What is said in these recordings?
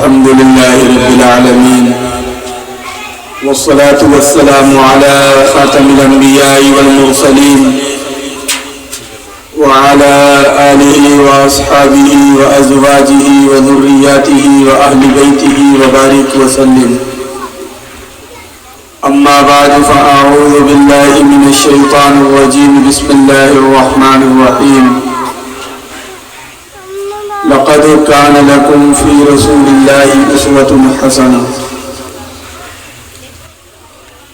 الحمد لله رب العالمين والصلاة والسلام على خاتم الأنبياء والمرسلين وعلى آله وأصحابه وأزواجه وذرياته وأهل بيته وبارك وسلم. أما بعد فأعوذ بالله من الشيطان الرجيم. بسم الله الرحمن الرحيم. لقد كان لكم في رسول الله أسوة حسنة.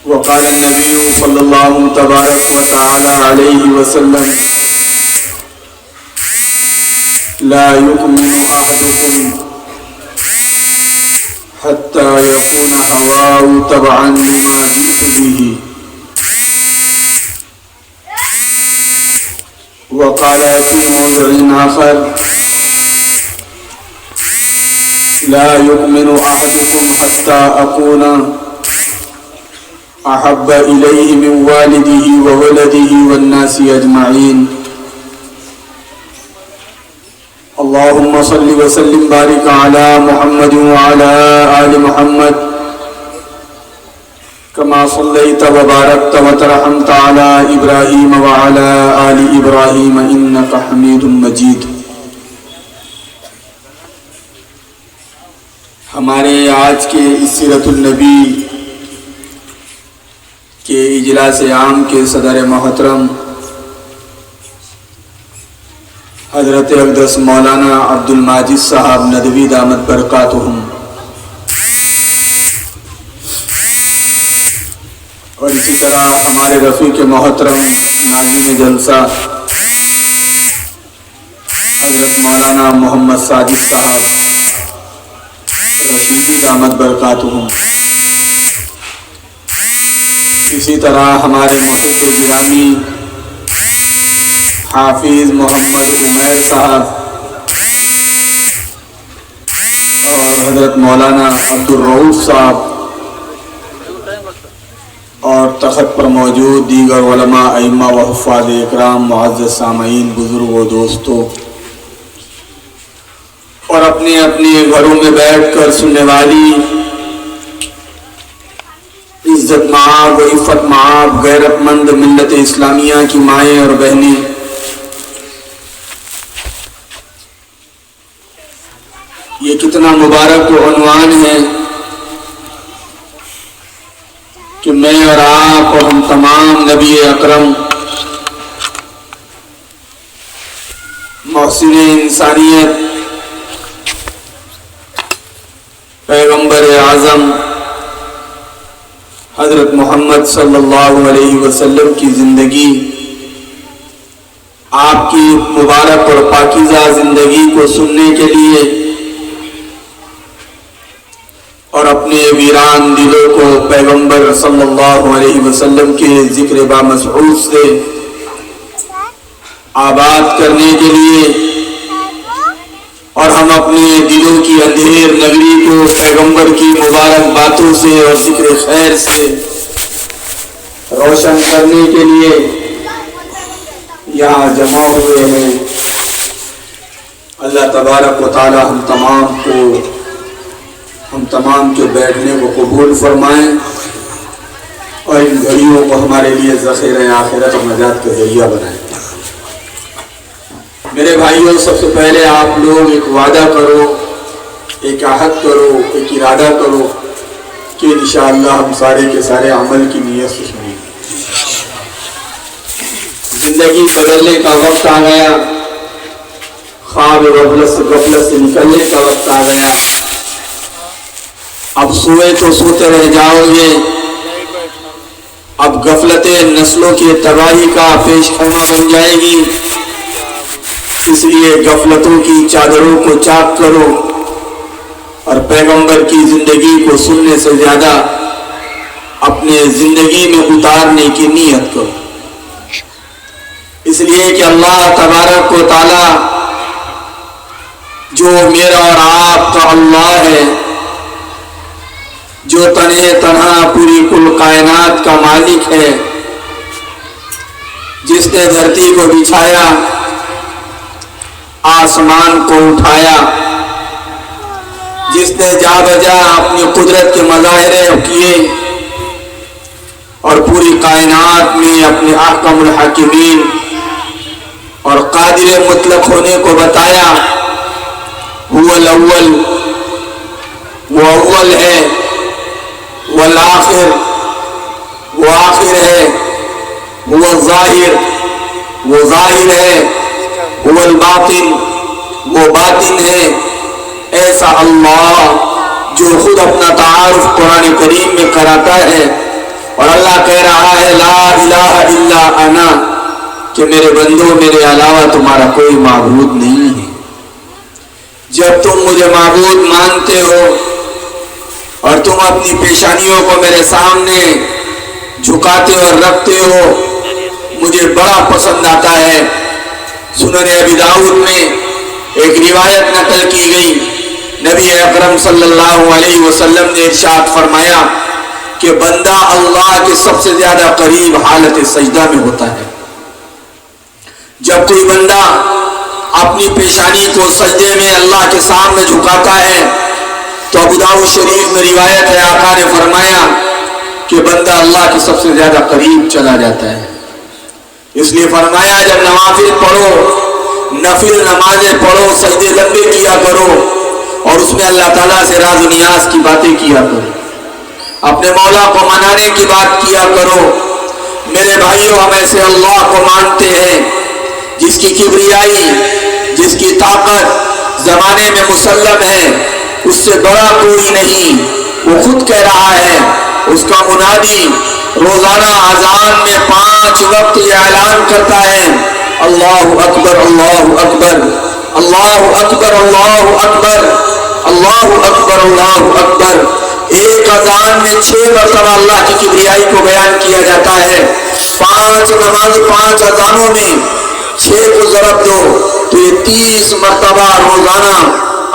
وقال النبي صلى الله تبارك وتعالى عليه وسلم: لا يؤمن أحدكم حتى يكون هواه تبعا لما جئت به. وقال في موضع آخر: لا يؤمن أحدكم حتى أكون أحب إليه من والده وولده والناس أجمعين. اللهم صل وسلم بارك على محمد وعلى آل محمد كما صليت وباركت وترحمت على إبراهيم وعلى آل إبراهيم إنك حميد مجيد. ہمارے آج کے اس سیرت النبی کے اجلاس عام کے صدر محترم حضرت اقدس مولانا عبد الماجد صاحب ندوی دامت برکاتہم، اور اسی طرح ہمارے رفیق محترم ناظرین جلسہ حضرت مولانا محمد ساجد صاحب رشیدی دامت برکاتہم، اسی طرح ہمارے محب گرامی حافظ محمد عمیر صاحب اور حضرت مولانا عبد الرؤوف صاحب اور تخت پر موجود دیگر علماء، ائمہ و حفاظ اکرام، معزز سامعین، بزرگوں، دوستوں، اور اپنے اپنے گھروں میں بیٹھ کر سننے والی عزت مآب و عفت مآب غیرت مند ملت اسلامیہ کی مائیں اور بہنیں، یہ کتنا مبارک عنوان ہے کہ میں اور آپ اور ہم تمام نبی اکرم محسن انسانیت پیغمبر اعظم حضرت محمد صلی اللہ علیہ وسلم کی زندگی، آپ کی مبارک اور پاکیزہ زندگی کو سننے کے لیے اور اپنے ویران دلوں کو پیغمبر صلی اللہ علیہ وسلم کے ذکر بامسعود سے آباد کرنے کے لیے، اور ہم اپنے دلوں کی اندھیر نگری کو پیغمبر کی مبارک باتوں سے اور ذکر خیر سے روشن کرنے کے لیے یہاں جمع ہوئے ہیں. اللہ تبارک و تعالی ہم تمام کے بیٹھنے کو قبول فرمائیں اور ان گھڑیوں کو ہمارے لیے ذخیرہ آخرت اور نجات کا ذریعہ بنائیں. میرے بھائیوں، سب سے پہلے آپ لوگ ایک وعدہ کرو، ایک عہد کرو، ایک ارادہ کرو کہ انشاءاللہ ہم سارے کے سارے عمل کی نیت سے سنیں. زندگی بدلنے کا وقت آ گیا، خواب غفلت سے نکلنے کا وقت آ گیا. اب سوئے تو سوتے رہ جاؤ گے، اب غفلتیں نسلوں کی تباہی کا پیش خیمہ بن جائے گی. اس لیے غفلتوں کی چادروں کو چاک کرو اور پیغمبر کی زندگی کو سننے سے زیادہ اپنے زندگی میں اتارنے کی نیت کرو. اس لیے کہ اللہ تبارک و تعالی جو میرا اور آپ کا اللہ ہے، جو تنہا پوری کل کائنات کا مالک ہے، جس نے دھرتی کو بچھایا، آسمان کو اٹھایا، جس نے جا بجا اپنی قدرت کے مظاہرے کیے اور پوری کائنات میں اپنے احکم الحاکمین اور قادر مطلق ہونے کو بتایا. هو الاول، وہ اول ہے، والآخر، وہ آخر ہے، هو الظاہر، وہ ظاہر ہے، هو الباطن، وہ باطن ہے. ایسا اللہ جو خود اپنا تعارف قرآن کریم میں کراتا ہے، اور اللہ کہہ رہا ہے لا الہ الا انا، کہ میرے بندو میرے علاوہ تمہارا کوئی معبود نہیں ہے. جب تم مجھے معبود مانتے ہو اور تم اپنی پیشانیوں کو میرے سامنے جھکاتے اور رکھتے ہو، مجھے بڑا پسند آتا ہے. سنن ابی داؤد میں ایک روایت نقل کی گئی، نبی اکرم صلی اللہ علیہ وسلم نے ارشاد فرمایا کہ بندہ اللہ کے سب سے زیادہ قریب حالت سجدہ میں ہوتا ہے. جب کوئی بندہ اپنی پیشانی کو سجدے میں اللہ کے سامنے جھکاتا ہے تو ابو داؤد شریف میں روایت ہے، آقا نے فرمایا کہ بندہ اللہ کے سب سے زیادہ قریب چلا جاتا ہے. اس لیے فرمایا جب نوافل پڑھو، نفل نمازیں پڑھو، سجدے لمبے کیا کرو اور اس میں اللہ تعالیٰ سے راز و نیاز کی باتیں کیا کرو، اپنے مولا کو منانے کی بات کیا کرو. میرے بھائیوں، ہم ایسے اللہ کو مانتے ہیں جس کی کبریائی، جس کی طاقت زمانے میں مسلم ہے، اس سے بڑا کوئی نہیں. وہ خود کہہ رہا ہے، اس کا منادی روزانہ اذان میں 5 وقت یہ اعلان کرتا ہے اللہ اکبر اللہ اکبر اللہ اکبر اللہ اکبر اللہ اکبر اللہ اکبر. ایک اذان میں 6 مرتبہ اللہ کی کبریائی کو بیان کیا جاتا ہے. 5 اذانوں میں 6 کو ضرب دو تو یہ 30 مرتبہ روزانہ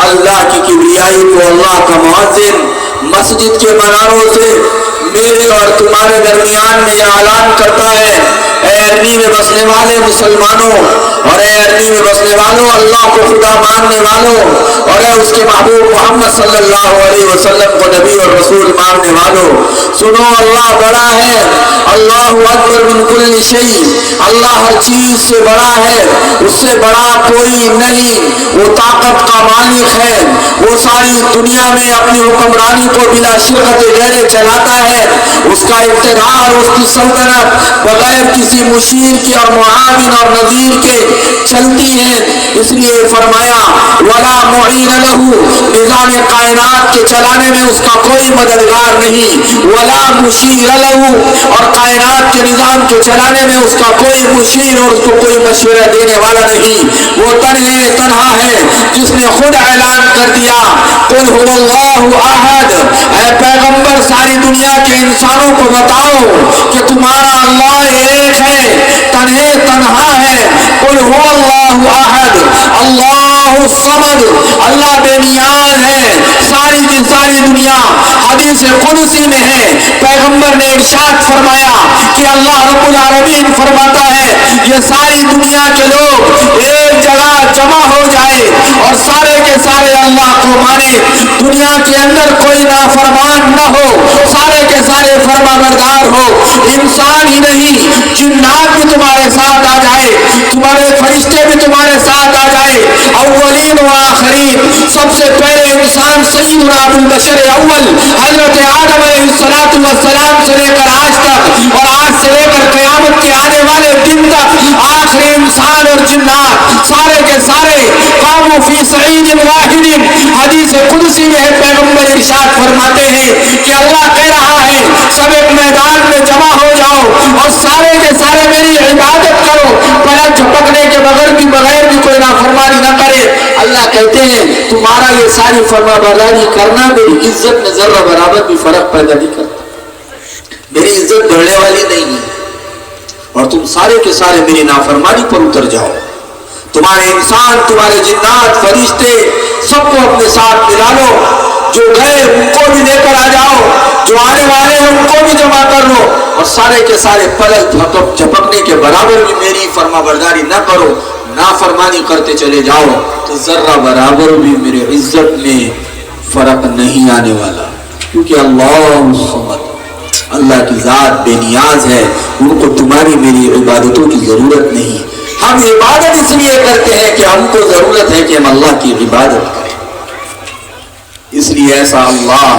اللہ کی کبریائی کو اللہ کا مؤذن مسجد کے مناروں سے میرے اور تمہارے درمیان میں یہ اعلان کرتا ہے، اے ارنی میں بسنے والے مسلمانوں اور اے ارنی میں بسنے والوں، اللہ کو خدا ماننے والوں اور اے اس کے محبوب محمد صلی اللہ علیہ وسلم کو نبی اور رسول ماننے والوں، سنو اللہ بڑا ہے، اللہ اکبر من کل شیء، اللہ ہر چیز سے بڑا ہے، اس سے بڑا کوئی نہیں. وہ طاقت کا مالک ہے، وہ ساری دنیا میں اپنی حکمرانی کو بلا شرکت غیر چلاتا ہے. اس کا اقتدار، اس کی سلطنت بغیر کسی مشیر کی اور معاون اور نظیر کے چلتی ہے. اس لیے فرمایا ولا معین له، نظام کائنات کے چلانے میں اس کا کوئی مددگار نہیں، ولا مشیر له، اور کائنات کے نظام کے چلانے میں اس کا کوئی مشیر اور اس کو کوئی مشورہ دینے والا نہیں. وہ تنہا ہے جس نے خود اعلان کر دیا قل هو اللہ احد، اے پیغمبر ساری دنیا کے انسانوں کو بتاؤ کہ تمہارا اللہ ایک ہے، تنہا ہے. قل هو اللہ احد اللہ الصمد، اللہ بے نیاز ہے. ساری کی ساری دنیا حدیث قدسی میں ہے، پیغمبر نے ارشاد فرمایا کہ اللہ رب العالمین فرماتا ہے یہ ساری دنیا کے لوگ ایک جگہ جمع ہو جائے اور سارے کے سارے اللہ کو مانے، دنیا کے اندر کوئی نافرمان نہ ہو، سارے کے سارے فرما بردار ہو. انسان ہی نہیں، جنات بھی تمہارے ساتھ آ جائے، تمہارے فرشتے بھی تمہارے ساتھ آ جائے، اولین و آخرین. سب سے پہلے انسان سیدنا ابو البشر اول حضرت آدم علیہ السلام سے لے کر آج تک اور آج سے لے کر قیامت کے آنے والے دن تک آخری انسان اور جنات سارے کے سارے قاموا فی صعید واحد. حدیث قدسی میں ہے، پیغمبر ارشاد فرماتے ہیں کہ اللہ کہہ رہا ہے سب ایک میدان میں جمع ہو جاؤ اور سارے کے سارے میری عبادت کرو، پلک جھپکنے کے بغیر بھی کوئی نافرمانی نہ کرے. اللہ کہتے ہیں تمہارا یہ ساری فرما برداری کرنا میری عزت میں ذرہ برابر بھی فرق پیدا نہیں کرتا، میری عزت بڑھنے والی نہیں ہے اور تم سارے کے سارے میری نافرمانی پر اتر جاؤ. تمہارے انسان، تمہارے جنات، فرشتے سب کو اپنے ساتھ ملا لو، جو گئے ان کو بھی لے کر آ جاؤ، جو آنے والے ہیں ان کو بھی جمع کر لو اور سارے کے سارے پلک جھپکنے کے برابر بھی میری فرما برداری نہ کرو، نافرمانی کرتے چلے جاؤ تو ذرہ برابر بھی میرے عزت میں فرق نہیں آنے والا، کیونکہ اللہ کی ذات بے نیاز ہے، ان کو تمہاری میری عبادتوں کی ضرورت نہیں۔ ہم عبادت اس لیے کرتے ہیں کہ ہم کو ضرورت ہے کہ ہم اللہ کی عبادت کریں، اس لیے ایسا اللہ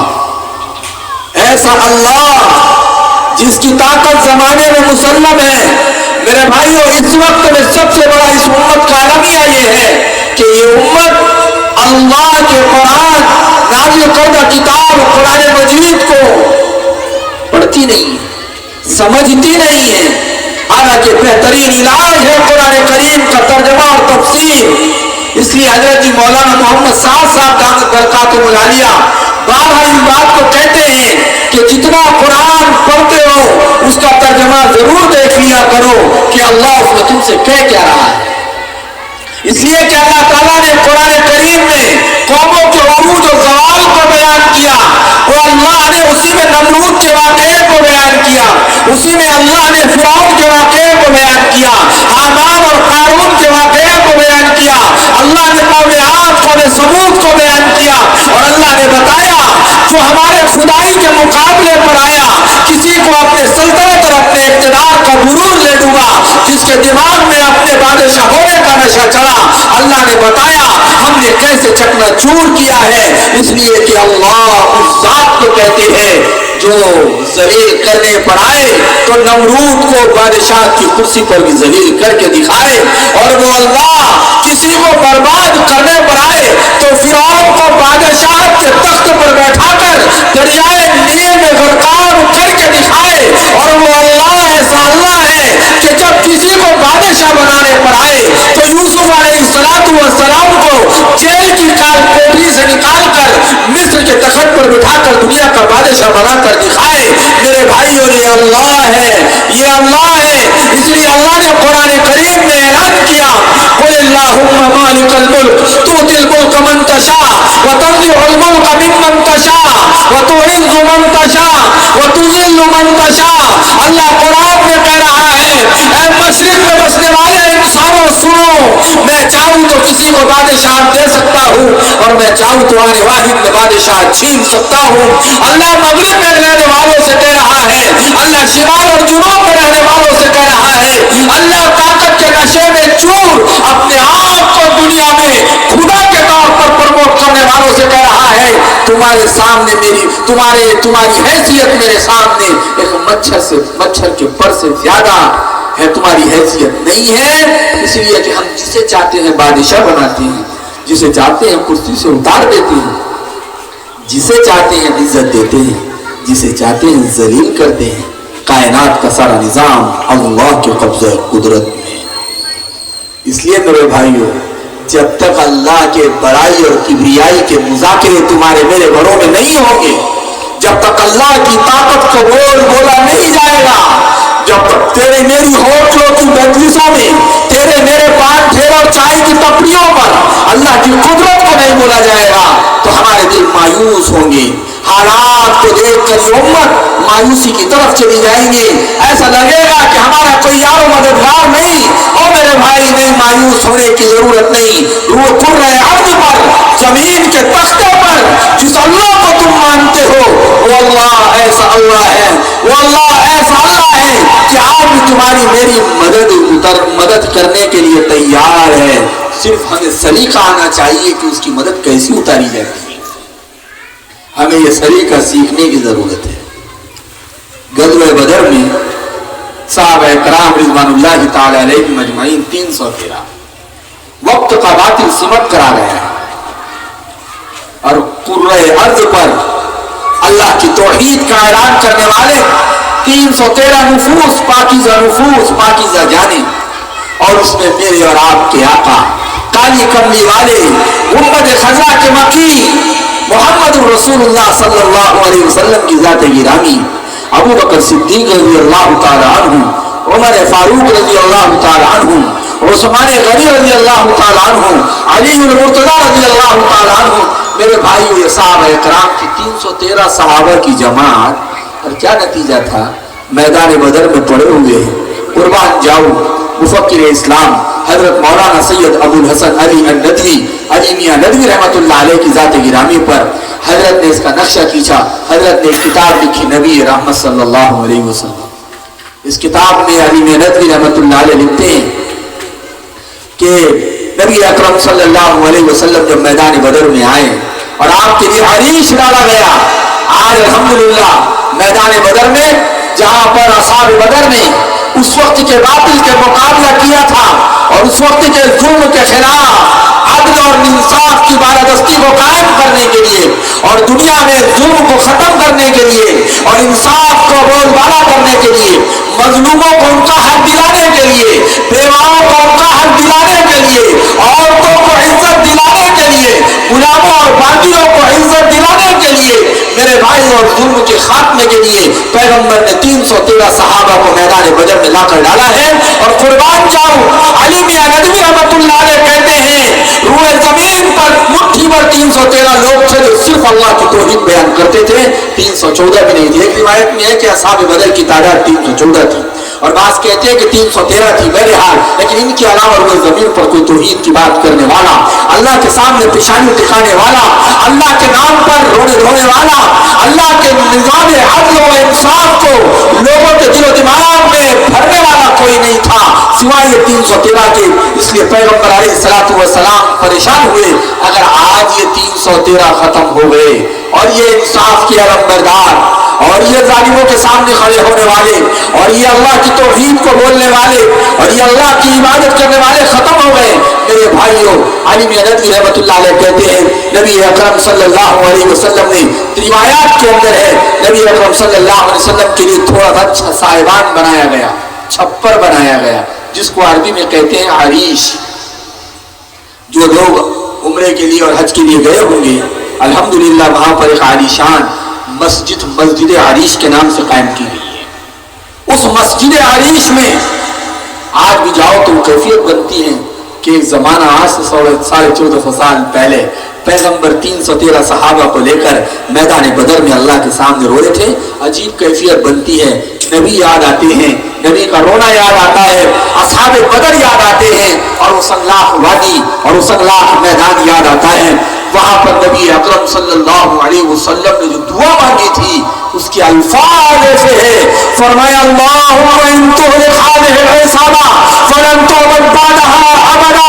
جس کی طاقت زمانے میں مسلم ہے۔ میرے بھائیوں، اس وقت میں سب سے بڑا اس امت کا المیہ یہ ہے کہ یہ امت اللہ کے قرآن نازل کردہ کتاب قرآن مجید کو پڑھتی نہیں ہے، سمجھتی نہیں ہے، حالانکہ بہترین علاج ہے قرآن کریم کا ترجمہ اور تفسیر۔ اس لیے حضرت مولانا محمد سعد صاحب دامت برکاتہ العالیہ بارہا اس بات کو کہتے ہیں کہ جتنا قرآن پڑھتے ہو اس کا ترجمہ ضرور دیکھ لیا کرو کہ اللہ اس میں تم سے کہہ کیا رہا ہے۔ اس لیے کہ اللہ تعالیٰ نے قرآن کریم میں قوموں کے عروج و زوال کو بیان کیا، اور اللہ نے اسی میں نمرود کے واقعے کو بیان کیا، اسی میں اللہ نے فرعون کے واقعے کو بیان کیا، حامان اور قارون کے واقعے کو بیان کیا، اللہ نے قوم عاد قوم ثمود کو بیان کیا، اور اللہ نے بتایا جو ہمارے خدائی کے مقابلے پر آیا کسی کو اپنے سلطنت اور اپنے اقتدار کا غرور لے ڈوبا، جس کے دماغ میں اپنے بادشاہ ہونے کا نشہ چڑھا، اللہ نے بتایا ہم نے کیسے چکنا چور کیا ہے۔ اس لیے کہ اللہ اس ذات کو کہتے ہیں جو ذلیل کرنے پر آئے تو نمرود کو بادشاہ کی کرسی پر بھی ذلیل کر کے دکھائے، اور وہ اللہ کسی کو برباد کرنے پر آئے تو فرعون کو بادشاہ کے تخت پر بیٹھا کر دریائے نیل میں غرقان کر کے دکھائے، اور وہ اللہ ایسا اللہ ہے کہ جب کسی کو بادشاہ بنانے پر آئے تو یوسف علیہ السلام کو جیل کی کوٹری سے نکال کر مصر کے تخت پر بٹھا کر دنیا کا بادشاہ بنا کر دکھائے۔ میرے بھائیوں، یہ اللہ ہے، یہ اللہ ہے۔ اس لیے اللہ نے قرآن کریم میں اعلان کیا قل اللہم مالک الملک تؤتی الملک من تشاء وتنزع الملک ممن تشاء وتعز من تشاء وتذل من تشاء۔ اللہ قرآن میں کہہ رہا ہے اے مشرق میں بسنے والے انسانوں سنو، میں چاہوں تو کسی کو بادشاہ دے سکتا ہوں، اور میں چاہوں تو آنے واحد میں بادشاہ چھین سکتا ہوں۔ اللہ مغرب میں رہنے والوں سے کہہ رہا ہے، اللہ شمال اور جنوب میں رہنے والوں سے کہہ رہا ہے، اللہ طاقت کے نشے میں چور اپنے آپ کو دنیا میں خدا کے طور پر پرموٹ کرنے والوں سے کہہ رہا ہے تمہارے سامنے تمہاری حیثیت میرے سامنے ایک مچھر کے پر سے زیادہ ہے، تمہاری حیثیت نہیں ہے۔ اس لیے کہ ہم جسے چاہتے ہیں بادشاہ بناتے ہیں، جسے چاہتے ہیں کرسی سے اتار دیتے ہیں، جسے چاہتے ہیں عزت دیتے ہیں، جسے چاہتے ہیں ذلیل کرتے ہیں۔ کائنات کا سارا نظام اللہ کے قبضہ قدرت میں۔ اس لیے میرے بھائیوں، جب تک اللہ کے بڑائی اور کبریائی کے مذاکرے تمہارے میرے گھروں میں نہیں ہوں گے، جب تک اللہ کی طاقت کو بولا نہیں جائے گا، جب تک تیرے میری ہوٹلوں کی مجلسوں میں، تیرے میرے پان ٹھیلے اور چائے کی ٹپریوں پر اللہ کی قدرت کو نہیں بولا جائے گا تو ہمارے دل مایوس ہوں گے۔ حالات کو دیکھ کر یہ امت مایوسی کی طرف چلی جائیں گے، ایسا لگے گا کہ ہمارا کوئی یار و مددگار نہیں۔ اور میرے بھائی، نہیں مایوس ہونے کی ضرورت نہیں۔ روح کھل رہے عرض پر، زمین کے تختے پر جس اللہ کو تم مانتے ہو وہ اللہ ایسا اللہ ہے، وہ اللہ ایسا اللہ ہے کہ آج بھی تمہاری میری مدد کرنے کے لیے تیار ہے۔ صرف ہمیں سلیقہ آنا چاہیے کہ اس کی مدد کیسی اتاری جاتی ہے۔ ہمیں یہ سلیقہ سیکھنے کی ضرورت ہے۔ غزوہ بدر میں صحابہ کرام رضوان اللہ تعالی علیہم اجمعین 313 وقت کا باطل سمٹ کرا گیا ہے، اور قرۂ ارض پر اللہ کی توحید کا اعلان کرنے والے 313 نفوس، پاکیزہ جانیں، اور اس میں میرے اور آپ کے آقا کالی کملی والے گنبد خضرا کے مکی محمد رسول اللہ صلی اللہ علیہ وسلم کی ذات گرامی ابو بکر صدیق رضی اللہ تعالی عنہ، عمر فاروق رضی اللہ تعالی عنہ، عثمان غنی رضی اللہ تعالی عنہ، علی المرتضی رضی اللہ تعالی عنہ۔ میرے بھائیو، یہ صحابہ کرام کی 313 صحابہ کی جماعت، اور کیا نتیجہ تھا؟ میدان بدر میں پڑے ہوئے ہیں۔ قربان جاؤ مفکر اسلام حضرت مولانا سید ابو الحسن علی الندوی، علی میاں ندوی رحمت اللہ علیہ کی ذات گرامی پر حضرت نے اس کا نقشہ کھینچا، حضرت نے ایک کتاب لکھی نبی رحمت صلی اللہ علیہ وسلم. اس کتاب میں علی ندوی رحمۃ اللہ علیہ لکھتے ہیں کہ نبی اکرم صلی اللہ علیہ وسلم جب میدان بدر میں آئے اور آپ کے لیے عریش ڈالا گیا. آج الحمدللہ میدان بدر میں جہاں پر اصحاب بدر نے اس وقت کے باطل کے مقابلہ کیا تھا اور اس وقت کے ظلم کے خلاف عدل اور انصاف کی بالادستی کو قائم کرنے کے لیے اور دنیا میں ظلم کو ختم کرنے کے لیے اور انصاف کو بول بالا کرنے کے لیے، مظلوموں کو ان کا حق دلانے کے لیے، بیواؤں کو ان کا حق دلانے کے لیے، عورتوں کو عزت دلانے کے لیے، غلاموں اور باغیوں کو عزت دلانے کے لیے، میرے بھائی اور ظلم کے خاتمے کے لیے پیغمبر نے 313 صحابہ کو میدان بدر میں لا کر ڈالا ہے. اور قربان جاؤں علی میاں ندوی رحمۃ اللہ علیہ کہتے ہیں روئے زمین پر مٹھی بھر 313 لوگ تھے جو صرف اللہ کی توحید بیان کرتے تھے. 314 بھی نہیں تھے. ایک روایت میں ہے کہ اصحاب بدر کی تعداد 314 تھی اور بعض کہتے ہیں کہ 313 تھی. بہرحال لیکن ان کے علاوہ روئے زمین پر کوئی توحید کی بات کرنے والا، اللہ کے سامنے پیشانی ٹکانے والا، اللہ کے نام پر رونے دھونے والا، اللہ کے نظام عدل و انصاف کو لوگوں کے دل و دماغ میں بھرنے والا کوئی نہیں تھا سوائے یہ 313 کے. اس لیے پیغمبر علیہ الصلوۃ والسلام پریشان ہوئے اگر آج یہ 313 ختم ہو گئے اور یہ انصاف کے علمبردار اور یہ ظالموں کے سامنے کھڑے ہونے والے اور یہ اللہ کی توحید کو بولنے والے اور یہ اللہ کی عبادت کرنے والے ختم ہو گئے. میرے بھائیوں، علی میاں ندوی رحمۃ اللہ علیہ کہتے ہیں نبی اکرم صلی اللہ علیہ وسلم نے روایات کے اندر ہے نبی اکرم صلی اللہ علیہ وسلم کے لیے تھوڑا سا اچھا سائبان بنایا گیا، چھپر بنایا گیا، جس کو عربی میں کہتے ہیں عریش. جو لوگ عمرے کے لیے اور حج کے لیے گئے ہوں گے الحمدللہ وہاں پر ایک عالیشان مسجد عریش کے نام سے قائم کی گئی ہے. اس مسجد عریش میں آج بھی جاؤ تو کیفیت بنتی ہے کہ ایک زمانہ آج سے 1450 سال پہلے پیغمبر 313 صحابہ کو لے کر میدان بدر میں اللہ کے سامنے رو رہے تھے. عجیب کیفیت بنتی ہے. نبی یاد آتے ہیں، نبی کا رونا یاد آتا ہے، اصحاب بدر یاد آتے ہیں اور وہ سنگلاخ وادی اور وہ سنگلاخ میدان یاد آتا ہے. وہاں پر نبی اکرم صلی اللہ علیہ وسلم نے جو دعا مانگی تھی اس کے الفاظ ایسے ہیں. فرمایا اللہم ان تہلک هذه العصابہ فلن تعبد بعدها ابدا.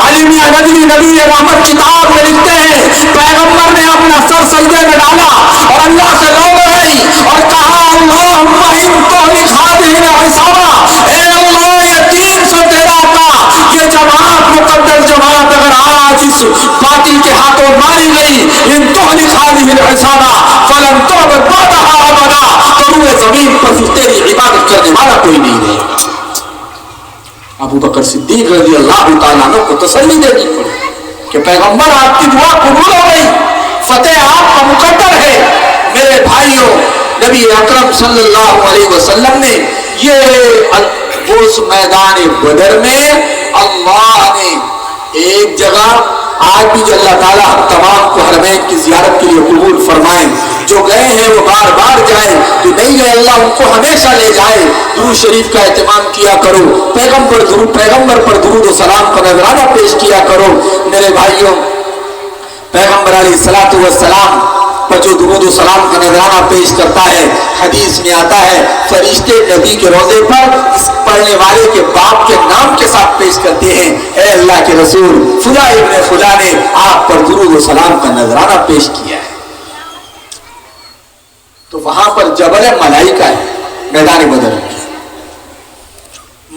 علی میاں ندوی نبی رحمت کتاب میں لکھتے ہیں پیغمبر نے اپنا سر سجدے میں ڈالا اور اللہ سے رو گئی اور کہا اللہم ان تہلک هذه العصابہ، اے اللہ یہ 313 کا یہ جماعت مقدس جماعت اگر آج اس باطل کے ہاتھوں ماری گئی ان تہلک هذه العصابہ فلن تعبد بعدها ابدا، تو روئے زمین پر پھر تیری عبادت کرنے والا کوئی نہیں رہے. ابو بکر صدیق رضی اللہ تعالیٰ عنہ کو تسلی دینی پڑی کہ پیغمبر آپ کی دعا قبول ہو گئی، فتح آپ کا مقدر ہے. میرے بھائیوں، نبی اکرم صلی اللہ علیہ وسلم نے یہ اس میدان بدر میں اللہ نے ایک جگہ آج بھی جو اللہ تعالیٰ ہم تمام کو حرمین کی زیارت کے لیے قبول فرمائیں، جو گئے ہیں وہ بار بار جائیں، جو نہیں گئے اللہ ان کو ہمیشہ لے جائے. درود شریف کا اہتمام کیا کرو، پیغمبر پر درود و سلام کا نذرانہ پیش کیا کرو. میرے بھائیوں، پیغمبر علیہ الصلوۃ والسلام پر جو درود و سلام کا نذرانہ پیش کرتا ہے حدیث میں آتا ہے فرشتے نبی کے روضے پر اس پڑھنے والے کے باپ کے نام کے ساتھ پیش کرتے ہیں، اے اللہ کے رسول فلاں ابن فلاں نے آپ پر درود و سلام کا نذرانہ پیش کیا ہے. تو وہاں پر جبل ملائکہ ہے میدان بدر میں،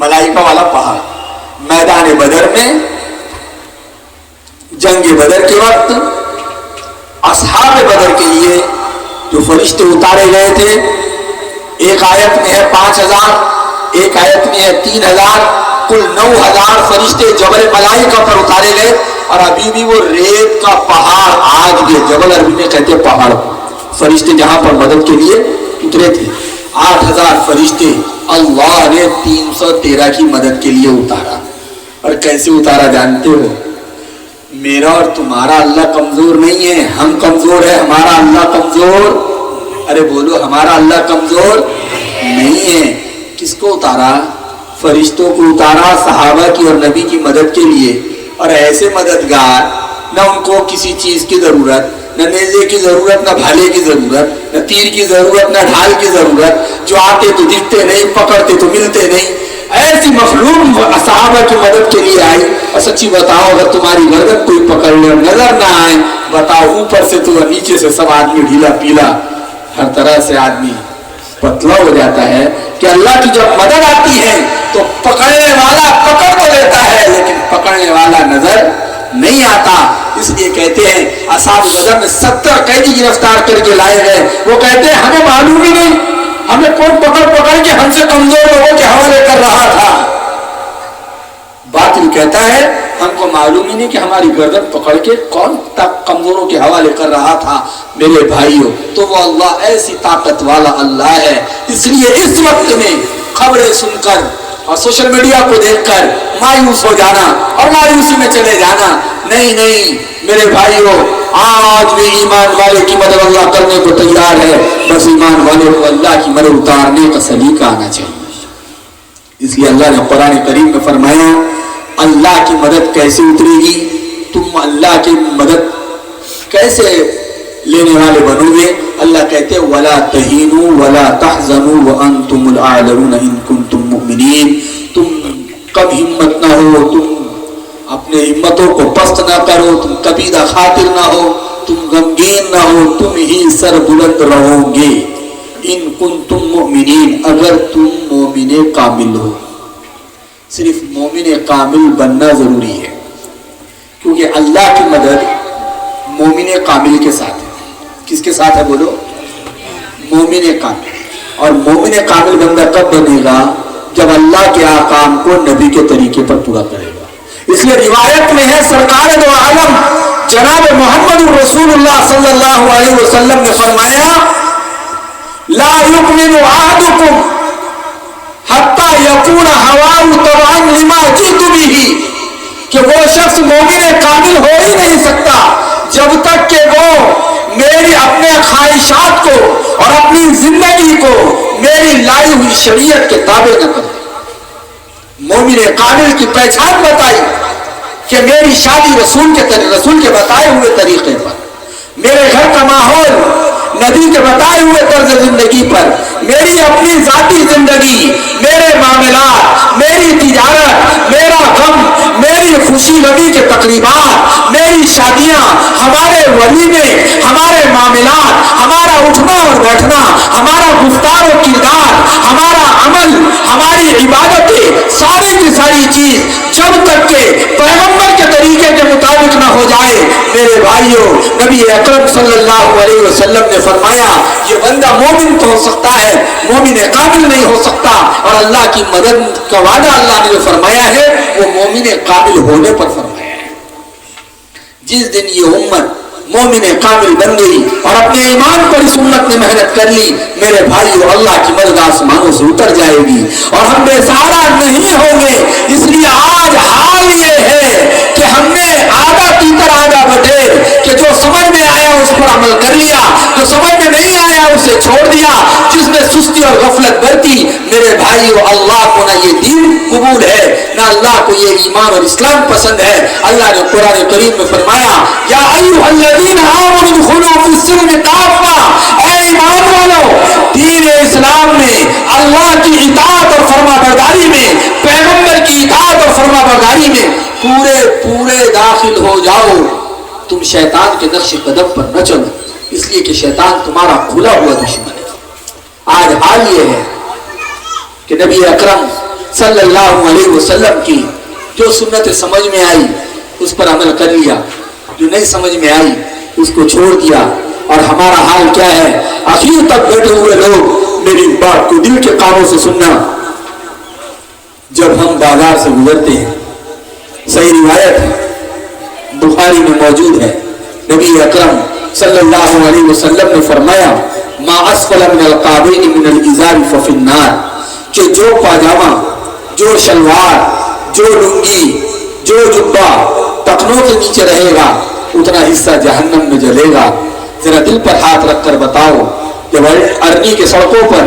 ملائکہ والا پہاڑ. میدان بدر میں جنگ بدر کے وقت اصحاب بدر کے لیے جو فرشتے اتارے گئے تھے، ایک آیت میں ہے 5000، ایک آیت میں ہے 3000، کل 9000 فرشتے جبل ملائکہ پر اتارے گئے. اور ابھی بھی وہ ریت کا پہاڑ آج بھی جبل عربی میں کہتے ہیں پہاڑ، فرشتے جہاں پر مدد کے لیے اترے تھے. 8000 فرشتے اللہ نے 313 کی مدد کے لیے اتارا. اور کیسے اتارا جانتے ہو؟ میرا اور تمہارا اللہ کمزور نہیں ہے، ہم کمزور ہے، ہمارا اللہ کمزور. ارے بولو، ہمارا اللہ کمزور نہیں ہے. کس کو اتارا؟ فرشتوں کو اتارا، صحابہ کی اور نبی کی مدد کے لیے. اور ایسے مددگار نہ ان کو کسی چیز کی ضرورت، نہ نیزے کی ضرورت، نہ بھالے کی ضرورت، نہ تیر کی ضرورت، نہ ڈھال کی ضرورت، جو آتے تو دکھتے نہیں، پکڑتے تو ملتے نہیں، ایسی مخلوق صحابہ کی مدد کے لیے آئی. اور سچی بتاؤ اگر تمہاری گردن کوئی پکڑ لے اور نظر نہ آئے، بتاؤ اوپر سے تو نیچے سے سب آدمی ڈھیلا پیلا، ہر طرح سے آدمی پتلا ہو جاتا ہے. کہ اللہ کی جب مدد آتی ہے تو پکڑنے والا پکڑ تو لیتا ہے لیکن پکڑنے والا نظر نہیں آتا. اس لیے کہتے ہیں اصحاب بدر میں 70 قیدی گرفتار کر کے لائے گئے. وہ کہتے ہیں ہمیں معلوم ہی نہیں، ہمیں کون پکڑ پکڑ کے ہم سے کمزور لوگوں کے حوالے کر رہا تھا. باطل کہتا ہے ہم کو معلوم ہی نہیں کہ ہماری گردن پکڑ کے کون تک کمزوروں کے حوالے کر رہا تھا. میرے بھائیوں، تو وہ اللہ ایسی طاقت والا اللہ ہے. اس لیے اس وقت میں خبریں سن کر اور سوشل میڈیا کو دیکھ کر مایوس ہو جانا اور مایوسی میں چلے جانا نہیں میرے بھائیوں. آج بھی ایمان والے کی مدد اللہ کرنے کو تیار ہے، بس ایمان والے کو اللہ کی مدد اتارنے کا سلیقہ آنا چاہیے. اس لیے اللہ نے قرآن کریم میں فرمایا اللہ کی مدد کیسے اترے گی، تم اللہ کی مدد کیسے لینے والے بنو گے. اللہ کہتے وَلَا تَهِنُوا وَلَا تَحْزَنُوا وَأَنْتُمُ الْأَعْلَوْنَ إِن كُنتُم مُؤْمِنِينَ. تم کب ہمت نہ ہو، تم اپنے ہمتوں کو پست نہ کرو، تم کبیدہ خاطر نہ ہو، تم غمگین نہ ہو، تم ہی سر بلند رہو گے. ان کنتم مؤمنین، اگر تم مومن کامل ہو. صرف مومن کامل بننا ضروری ہے، کیونکہ اللہ کی مدد مومن کامل کے ساتھ ہے. کس کے ساتھ ہے بولو؟ مومن کامل. اور مومن کامل بندہ کب بنے گا؟ جب اللہ کے احکام کو نبی کے طریقے پر پورا کرے گا. اس لیے روایت میں ہے سرکار دو عالم جناب محمد رسول اللہ صلی اللہ علیہ وسلم نے فرمایا لا یؤمن احدکم حتی یکون ہواہ تبعا لما جئت بہ، کہ وہ شخص مومن کامل ہو ہی نہیں سکتا جب تک کہ وہ میری اپنے خواہشات کو اور اپنی زندگی کو میری لائی ہوئی شریعت کے تابع نہ کرے. مومن کامل کی پہچان بتائی کہ میری شادی رسول کے بتائے ہوئے طریقے پر، میرے گھر کا ماحول نبی کے بتائے ہوئے طرز زندگی پر، میری اپنی ذاتی زندگی، میرے معاملات، میری تجارت، میرا غم، میری خوشی غمی کے تقریبات، میری شادیاں، ہمارے ولیمے، ہمارے معاملات، ہمارا اٹھنا اور بیٹھنا، ہمارا گفتار و کردار، ہمارا عمل، ہماری عبادتیں، ساری کی ساری چیز جب تک کہ پیغمبر کے طریقے کے مطابق نہ ہو جائے، میرے بھائیوں، نبی اکرم صلی اللہ علیہ وسلم نے فرمایا یہ بندہ مومن تو ہو سکتا ہے، مومن کامل نہیں ہو سکتا. اور اللہ کی مدد کا وعدہ اللہ نے جو فرمایا ہے وہ مومن کامل ہونے پر فرمایا ہے. جس دن یہ امت مومن کامل بن گئی اور اپنے ایمان پر اس امت نے محنت کر لی، میرے بھائیو اللہ کی مدد آسمانوں سے اتر جائے گی اور ہم بے سہارا نہیں ہوں گے. اس لیے آج حال یہ ہے کہ ہم نے آدھا تیتر آدھا بٹیر، کہ جو سمجھ میں آیا اس پر عمل کر لیا، جو سمجھ میں نہیں آیا اسے چھوڑ دیا. جس نے سستی اور غفلت برتی، میرے بھائیو اللہ کو نہ یہ دین قبول ہے نہ اللہ کو یہ ایمان اور اسلام پسند ہے. اللہ نے قرآن کریم میں فرمایا یا ایھا الذین آمنوا ادخلوا فی السلم کافہ، اے ایمان والو دین اسلام میں اللہ کی اطاعت اور فرما برداری میں، پیغمبر کی اطاعت اور فرما برداری میں پورے داخل ہو جاؤ. تم شیطان کے نقش قدم پر نہ چلو، اس لیے کہ شیطان تمہارا کھلا ہوا دشمن ہے. آج حال یہ ہے کہ نبی اکرم صلی اللہ علیہ وسلم کی جو سنت سمجھ میں آئی اس پر عمل کر لیا، جو نہیں سمجھ میں آئی اس کو چھوڑ دیا. اور ہمارا حال کیا ہے؟ آخر تک بیٹھے ہوئے لوگ میری بات کو دل کے کانوں سے سننا. جب ہم بازار سے گزرتے ہیں، صحیح روایت ہے بخاری میں موجود ہے، نبی اکرم صلی اللہ علیہ وسلم نے فرمایا ما اسفل من القعبین من الازار ففی النار، کہ جو پاجامہ، جو شلوار، جو لنگی، جو جبہ ٹخنوں کے نیچے رہے گا اتنا حصہ جہنم میں جلے گا. ذرا دل پر ہاتھ رکھ کر بتاؤ، جب ارنی کے سڑکوں پر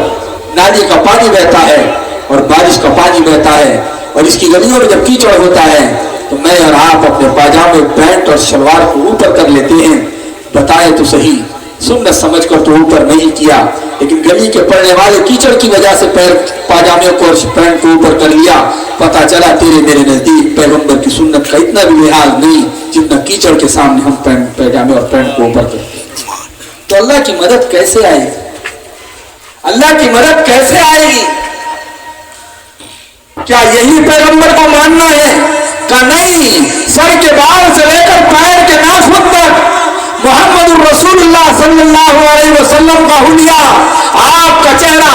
نالی کا پانی بہتا ہے اور بارش کا پانی بہتا ہے اور اس کی گلیوں میں جب کیچڑ ہوتا ہے تو میں اور آپ اپنے پاجامے پینٹ اور شلوار کو اوپر کر لیتے ہیں. بتائیں تو صحیح, سنت سمجھ کر تو اوپر نہیں کیا, لیکن گلی کے پڑنے والے کیچڑ کی وجہ سے پاجامے کو اور پینٹ کو اوپر کر لیا. پتا چلا تیرے میرے نزدیک پیغمبر کی سنت کا اتنا بھی لحاظ نہیں جتنا کیچڑ کے سامنے ہم پاجامے اور پینٹ کو اوپر کرتے ہیں. تو اللہ کی مدد کیسے آئے گی؟ اللہ کی مدد کیسے آئے گی؟ کیا یہی پیغمبر کو ماننا ہے؟ کہ نہیں, سر کے بال سے لے کر پیر کے ناخن تک محمد الرسول اللہ صلی اللہ علیہ وسلم کا حلیہ, آپ کا چہرہ,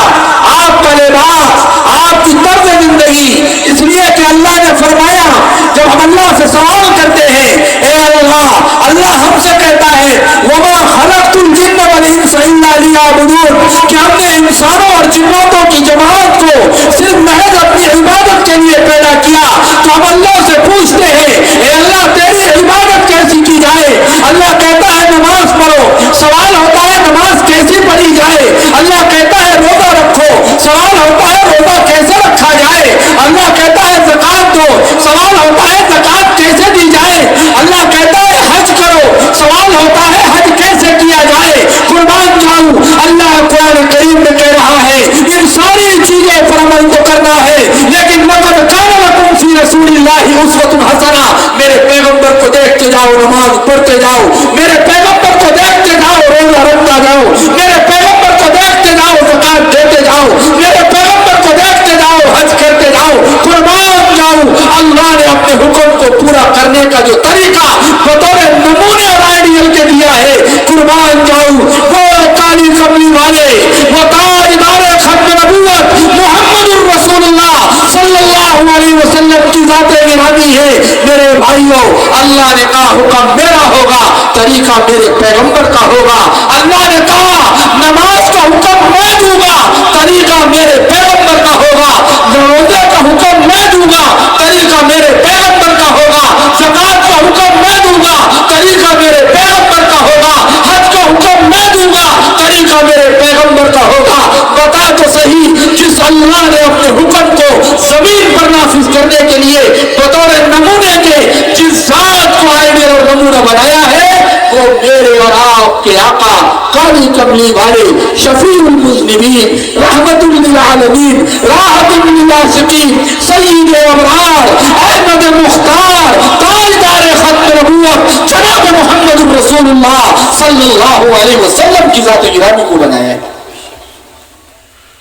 آپ کا لباس, آپ کی طرز زندگی. اس لیے کہ اللہ نے فرمایا, جب ہم اللہ سے سوال کرتے ہیں اے اللہ, اللہ ہم سے کہتا ہے وما خلقت الجن والانس الا لیعبدون, کہ ہم نے انسانوں اور جناتوں کی جماعت کو صرف محض اپنی عبادت کے لیے پیدا کیا. تو ہم اللہ سے پوچھتے ہیں اے اللہ تیری عبادت کیسی کی جائے؟ اللہ کہتا ہے نماز پڑھو. سوال ہوتا ہے نماز کیسی پڑھی جائے؟ اللہ کہتا ہے روزہ رکھو. سوال ہوتا ہے روزہ کیسے رکھا جائے؟ اللہ کہتا ہے زکات دو. سوال ہوتا ہے زکات کیسے دی جائے؟ اللہ کہتا ہے حج کرو. سوال ہوتا ہے حج کیسے کیا جائے؟ قربان جاؤں, اللہ قرآن کریم میں کہہ رہا ہے ان ساری چیزوں پر عمل تو کرنا ہے, لیکن لقد کان لکم فی رسول اللہ اسوۃ حسنہ, میرے پیغمبر کو دیکھتے جاؤ, نماز پڑھتے جاؤ, میرے پیغمبر کو دیکھتے جاؤ, روزہ رکھتا جاؤ, میرے پیغمبر کو دیکھتے جاؤ, زکات دیتے جاؤ, میرے پیغمبر کو دیکھتے جاؤ, حج کرتے جاؤ, قربان جاؤ. اللہ نے اپنے حکم کو پورا کرنے کا جو طریقہ بطور نمونے اور آئیڈیل کے دیا ہے, قربان جاؤ, وہ کالی کملی والے, وہ تاجدار ختم نبوت محمد الرسول اللہ صلی اللہ علیہ وسلم کی ذات گرامی ہے. میرے بھائیوں, اللہ نے کہا حکم میرا ہوگا, طریقہ میرے پیغمبر کا ہوگا. اللہ نے کہا نماز کا حکم میں دوں گا, طریقہ میرے پیغمبر کا ہوگا. روزے کا حکم میں دوں گا, طریقہ میرے پیغمبر کا ہوگا. زکات کا حکم میں دوں گا, طریقہ میرے پیغمبر کا ہوگا. حج کا حکم میں دوں گا, طریقہ میرے پیغمبر کا ہوگا. بتا تو صحیح, جس اللہ نے اپنے حکم کو زمین پر نافذ کرنے کے لیے بطور نمونے کے جس ذات کو آئیڈیل اور نمونہ بنایا ہے, وہ میرے اور آپ کے آقا قاضی کملی والے شفیع المذنبین, رحمت للعالمین, راحت للعاشقین, سید ابرار, احمد مختار, تاجدار ختم نبوت جناب محمد رسول اللہ صلی اللہ علیہ وسلم کی ذات گرامی کو بنایا ہے.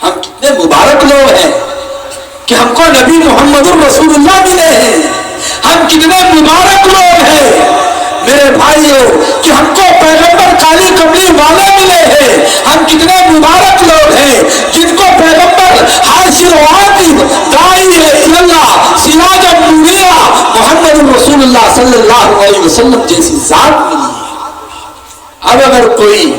ہم کتنے مبارک لوگ ہیں کہ ہم کو نبی محمد الرسول اللہ ملے ہیں. ہم کتنے مبارک لوگ ہیں میرے بھائیوں کہ ہم کو پیغمبر کالی کملی والے ملے ہیں. ہم کتنے مبارک لوگ ہیں جن کو پیغمبر حاشر و عاقب داعی اللہ سراج منیرہ محمد رسول اللہ صلی اللہ علیہ وسلم جیسی ذات ملی ہے. اب اگر کوئی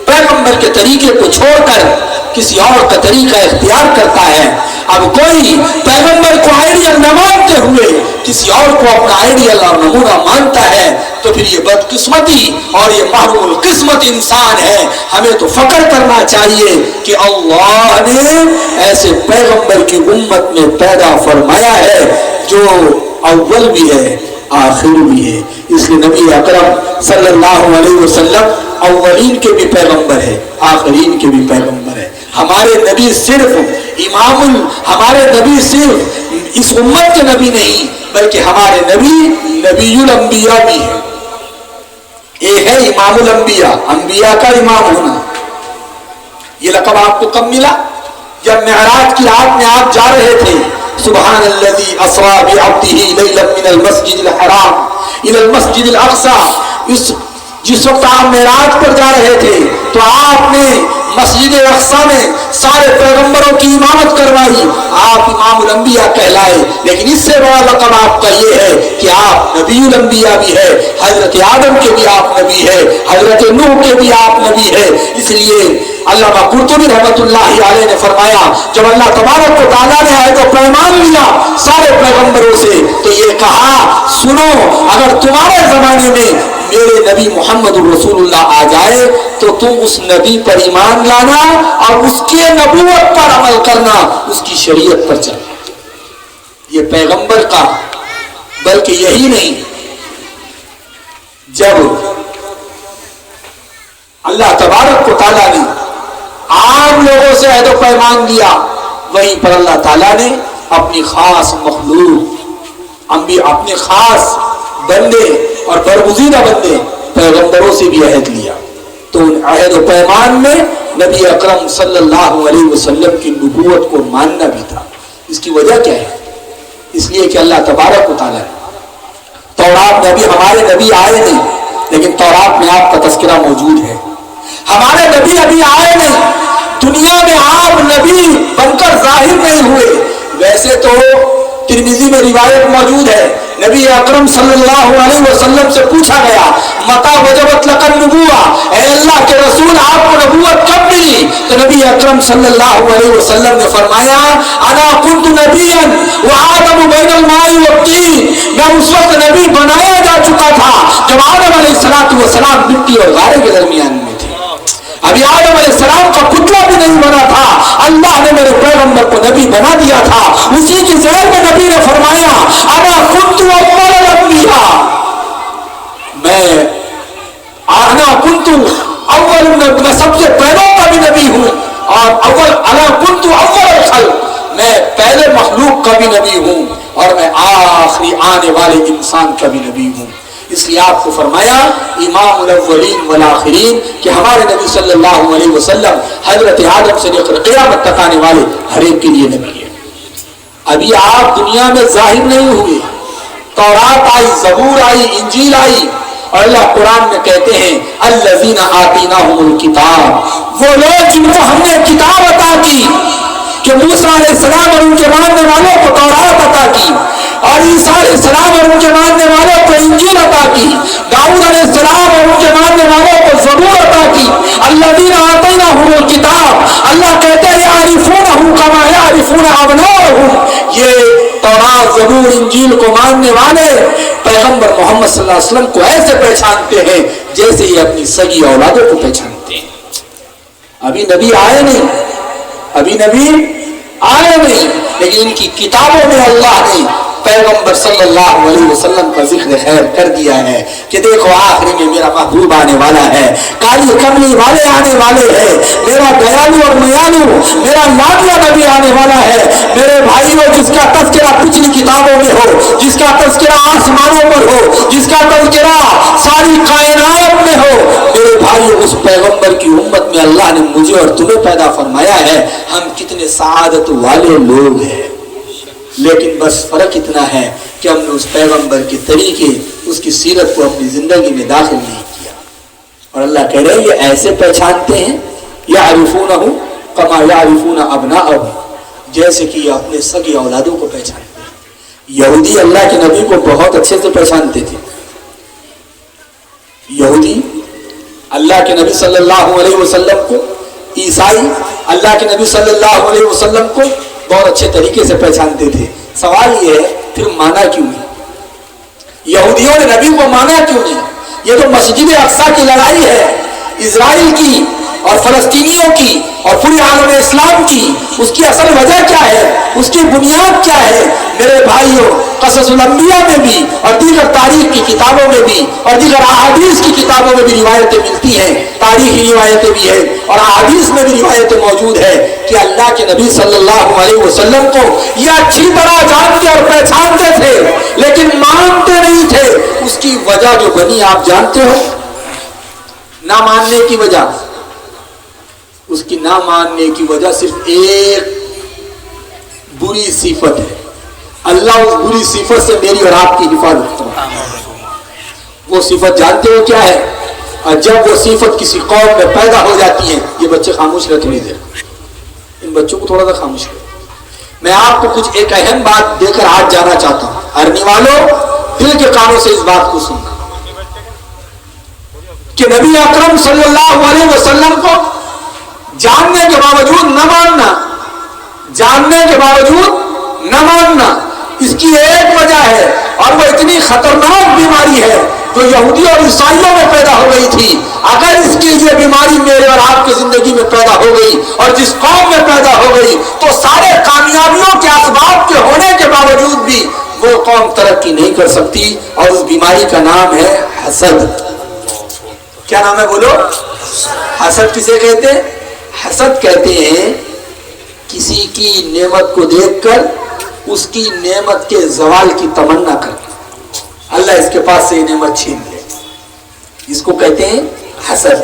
پیغمبر کے طریقے کو چھوڑ کر کسی اور کا طریقہ اختیار کرتا ہے, اب کوئی پیغمبر کو آئیڈیل نہ مانتے ہوئے کسی اور کو اپنا آئیڈیل اور نمونہ مانتا ہے, تو پھر یہ بدقسمتی اور یہ محروم القسمت انسان ہے. ہمیں تو فخر کرنا چاہیے کہ اللہ نے ایسے پیغمبر کی امت میں پیدا فرمایا ہے جو اول بھی ہے آخر بھی ہے. اس لیے نبی اکرم صلی اللہ علیہ وسلم اولین کے بھی پیغمبر ہے, آخرین کے بھی پیغمبر ہے. ہمارے نبی صرف ہمارے نبی صرف اس امت کے نبی نہیں, بلکہ ہمارے نبی نبی الانبیاء بھی ہے. یہ ہے امام الانبیاء, انبیاء کا امام ہونا. یہ لقب آپ کو کب ملا؟ جب معراج کی رات میں آپ جا رہے تھے, سبحان الذی اسری بعبدہ لیلا من المسجد الحرام الى المسجد الاقصى. جس وقت آپ معراج پر جا رہے تھے تو آپ نے مسجد اقصی میں سارے پیغمبروں کی امامت کروائی. آپ امام الانبیاء کہلائے. لیکن اس سے بڑا لقب آپ کا یہ ہے کہ آپ نبی الانبیاء بھی ہے. حضرت آدم کے بھی آپ نبی ہے, حضرت نوح کے بھی آپ نبی ہے. اس لیے علامہ قرطبی رحمۃ اللہ علیہ نے فرمایا, جب اللہ تبارک و تعالیٰ نے عہد و پیمان لیا سارے پیغمبروں سے تو یہ کہا, سنو, اگر تمہارے زمانے میں میرے نبی محمد رسول اللہ آ جائے تو تم اس نبی پر ایمان لانا اور اس کے نبوت پر عمل کرنا, اس کی شریعت پر چلنا. یہ پیغمبر کا بلکہ یہی نہیں، جب اللہ تبارک و تعالیٰ نے عام لوگوں سے عہد و پیمان لیا، وہیں پر اللہ تعالیٰ نے اپنی خاص مخلوق، اپنے خاص بندے اور برگزیدہ بندے پیغمبروں سے بھی عہد لیا۔ تو ان عہد و پیمان میں نبی اکرم صلی اللہ علیہ وسلم کی نبوت کو ماننا بھی تھا۔ اس کی وجہ کیا ہے؟ اس لیے کہ اللہ تبارک و تعالیٰ تورات میں ابھی ہمارے نبی آئے نہیں، لیکن تورات میں آپ کا تذکرہ موجود ہے۔ ہمارے نبی ابھی آئے نہیں، دنیا میں آپ نبی بن کر ظاہر نہیں ہوئے۔ ویسے تو ترمذی میں روایت موجود ہے، نبی اکرم صلی اللہ علیہ وسلم سے پوچھا گیا متا وجبت لک النبوہ، اے اللہ کے رسول آپ کو نبوت کب ملی؟ تو نبی اکرم صلی اللہ علیہ وسلم نے فرمایا انا کنت نبیا وآدم بین الماء والطین، میں اس وقت نبی بنایا جا چکا تھا جب آدم علیہ السلام مٹی اور غارے کے درمیان میں تھے، ابھی آدم علیہ السلام کا پتلا بھی نہیں بنا تھا، اللہ نے میرے پیغمبر کو نبی بنا دیا تھا۔ اسی کی ذیل میں نبی نے فرمایا انا کنت اول الانبیاء، میں سب سے پہلوں کا بھی نبی ہوں، اور انا کنت اول الخلق، میں پہلے مخلوق کا بھی نبی ہوں، اور میں آخری آنے والے انسان کا بھی نبی ہوں۔ اس لیے آپ کو فرمایا امام الاولین والآخرین کہ ہمارے نبی صلی اللہ علیہ وسلم حضرت آدم سے لے کر قیامت تک آنے والے ہر ایک کے لیے نبی ہے۔ ابھی آپ دنیا میں ظاہر نہیں ہوئے، تورات آئی، زبور آئی، انجیل آئی، اور اللہ قرآن میں کہتے ہیں الذین آتیناہم الکتاب، وہ لوگ جن کو ہم نے کتاب عطا کی، کہ موسیٰ علیہ السلام اور ان کے ماننے والوں کو تورات عطا کی، اور عیسیٰ علیہ السلام اور ان کے ماننے والوں کو انجیل عطا کی، داؤد علیہ السلام اور ان کے ماننے والوں کو زبور عطا کی۔ الذین آتیناہم الکتاب، اللہ کہتے ہیں یعرفونہ کما یعرفون ابناءہم، یہ تورات زبور انجیل کو ماننے والے پیغمبر محمد صلی اللہ علیہ وسلم کو ایسے پہچانتے ہیں جیسے یہ اپنی سگی اولادوں کو پہچانتے ہیں۔ ابھی نبی آئے نہیں، لیکن ان کی کتابوں میں اللہ نے پیغمبر صلی اللہ علیہ وسلم کا ذکر خیر کر دیا ہے کہ دیکھو آخری میں میرا محبوب آنے والا ہے، کالی کملی والے آنے والے ہیں، میرا دیالو اور میالو میرا لاڈلا نبی آنے والا ہے۔ میرے بھائیوں، جس کا تذکرہ پچھلی کتابوں میں ہو، جس کا تذکرہ آسمانوں پر ہو، جس کا تذکرہ ساری کائنات میں ہو، میرے بھائیوں اس پیغمبر کی امت میں اللہ نے مجھے اور تمہیں پیدا فرمایا ہے۔ ہم کتنے سعادت والے لوگ ہیں، لیکن بس فرق اتنا ہے کہ ہم نے اس پیغمبر کے طریقے، اس کی سیرت کو اپنی زندگی میں داخل نہیں کیا۔ اور اللہ کہہ رہے ہیں یہ ایسے پہچانتے ہیں یعرفونہ کما یعرفون ابناءہم، جیسے کہ یہ اپنے سگے اولادوں کو پہچانتے ہیں۔ یہودی اللہ کے نبی کو بہت اچھے سے پہچانتے تھے، یہودی اللہ کے نبی صلی اللہ علیہ وسلم کو، عیسائی اللہ کے نبی صلی اللہ علیہ وسلم کو بہت اچھے طریقے سے پہچانتے تھے۔ سوال یہ ہے پھر مانا کیوں نہیں؟ یہودیوں نے نبی کو مانا کیوں نہیں؟ یہ تو مسجد اقصی کی لڑائی ہے، اسرائیل کی اور فلسطینیوں کی اور پورے عالم اسلام کی۔ اس کی اصل وجہ کیا ہے؟ اس کی بنیاد کیا ہے؟ میرے بھائیوں، قصص الانبیاء میں بھی اور دیگر تاریخ کی کتابوں میں بھی اور دیگر احادیث کی کتابوں میں بھی روایتیں ملتی ہیں، تاریخی روایتیں بھی ہیں اور احادیث میں بھی روایتیں موجود ہے کہ اللہ کے نبی صلی اللہ علیہ وسلم کو یہ اچھی طرح جانتے اور پہچانتے تھے، لیکن مانتے نہیں تھے۔ اس کی وجہ جو بنی آپ جانتے ہو؟ نہ ماننے کی وجہ، اس کی نہ ماننے کی وجہ صرف ایک بری صفت ہے۔ اللہ اس بری صفت سے میری اور آپ کی حفاظت کرتا ہے۔ وہ صفت جانتے ہو کیا ہے؟ اور جب وہ صفت کسی قوم میں پیدا ہو جاتی ہے، یہ بچے خاموش رہ تھوڑی دیر، ان بچوں کو تھوڑا سا خاموش کرو۔ میں آپ کو کچھ ایک اہم بات دے کر آج جانا چاہتا ہوں، ارنی والوں دل کے کانوں سے اس بات کو سننا کہ نبی اکرم صلی اللہ علیہ وسلم کو جاننے کے باوجود نہ ماننا، جاننے کے باوجود نہ ماننا، اس کی ایک وجہ ہے، اور وہ اتنی خطرناک بیماری ہے جو یہودی اور عیسائیوں میں پیدا ہو گئی تھی۔ اگر اس کی یہ بیماری میرے اور آپ کی زندگی میں پیدا ہو گئی اور جس قوم میں پیدا ہو گئی تو سارے کامیابیوں کے اسباب کے ہونے کے باوجود بھی وہ قوم ترقی نہیں کر سکتی. اور اس بیماری کا نام ہے حسد. کیا نام ہے بولو؟ حسد کسے کہتے ہیں؟ حسد کہتے ہیں کسی کی نعمت کو دیکھ کر اس کی نعمت کے زوال کی تمنا کرنا. اللہ اس کے پاس سے یہ نعمت چھین لے, اس کو کہتے ہیں حسد.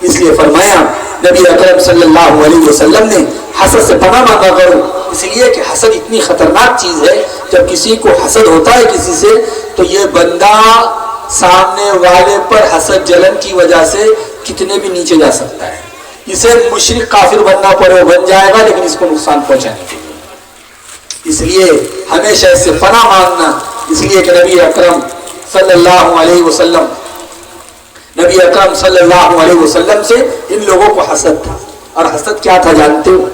اس لیے فرمایا نبی اکرم صلی اللہ علیہ وسلم نے حسد سے پناہ مانگا کرو, اس لیے کہ حسد اتنی خطرناک چیز ہے. جب کسی کو حسد ہوتا ہے کسی سے, تو یہ بندہ سامنے والے پر حسد جلن کی وجہ سے کتنے بھی نیچے جا سکتا ہے. اسے مشرک کافر بننا پڑے وہ بن جائے گا, لیکن اس کو نقصان پہنچانے کے لیے. اس لیے ہمیشہ اس سے پناہ مانگنا. اس لیے کہ نبی اکرم صلی اللہ علیہ وسلم سے ان لوگوں کو حسد تھا. اور حسد کیا تھا جانتے ہو؟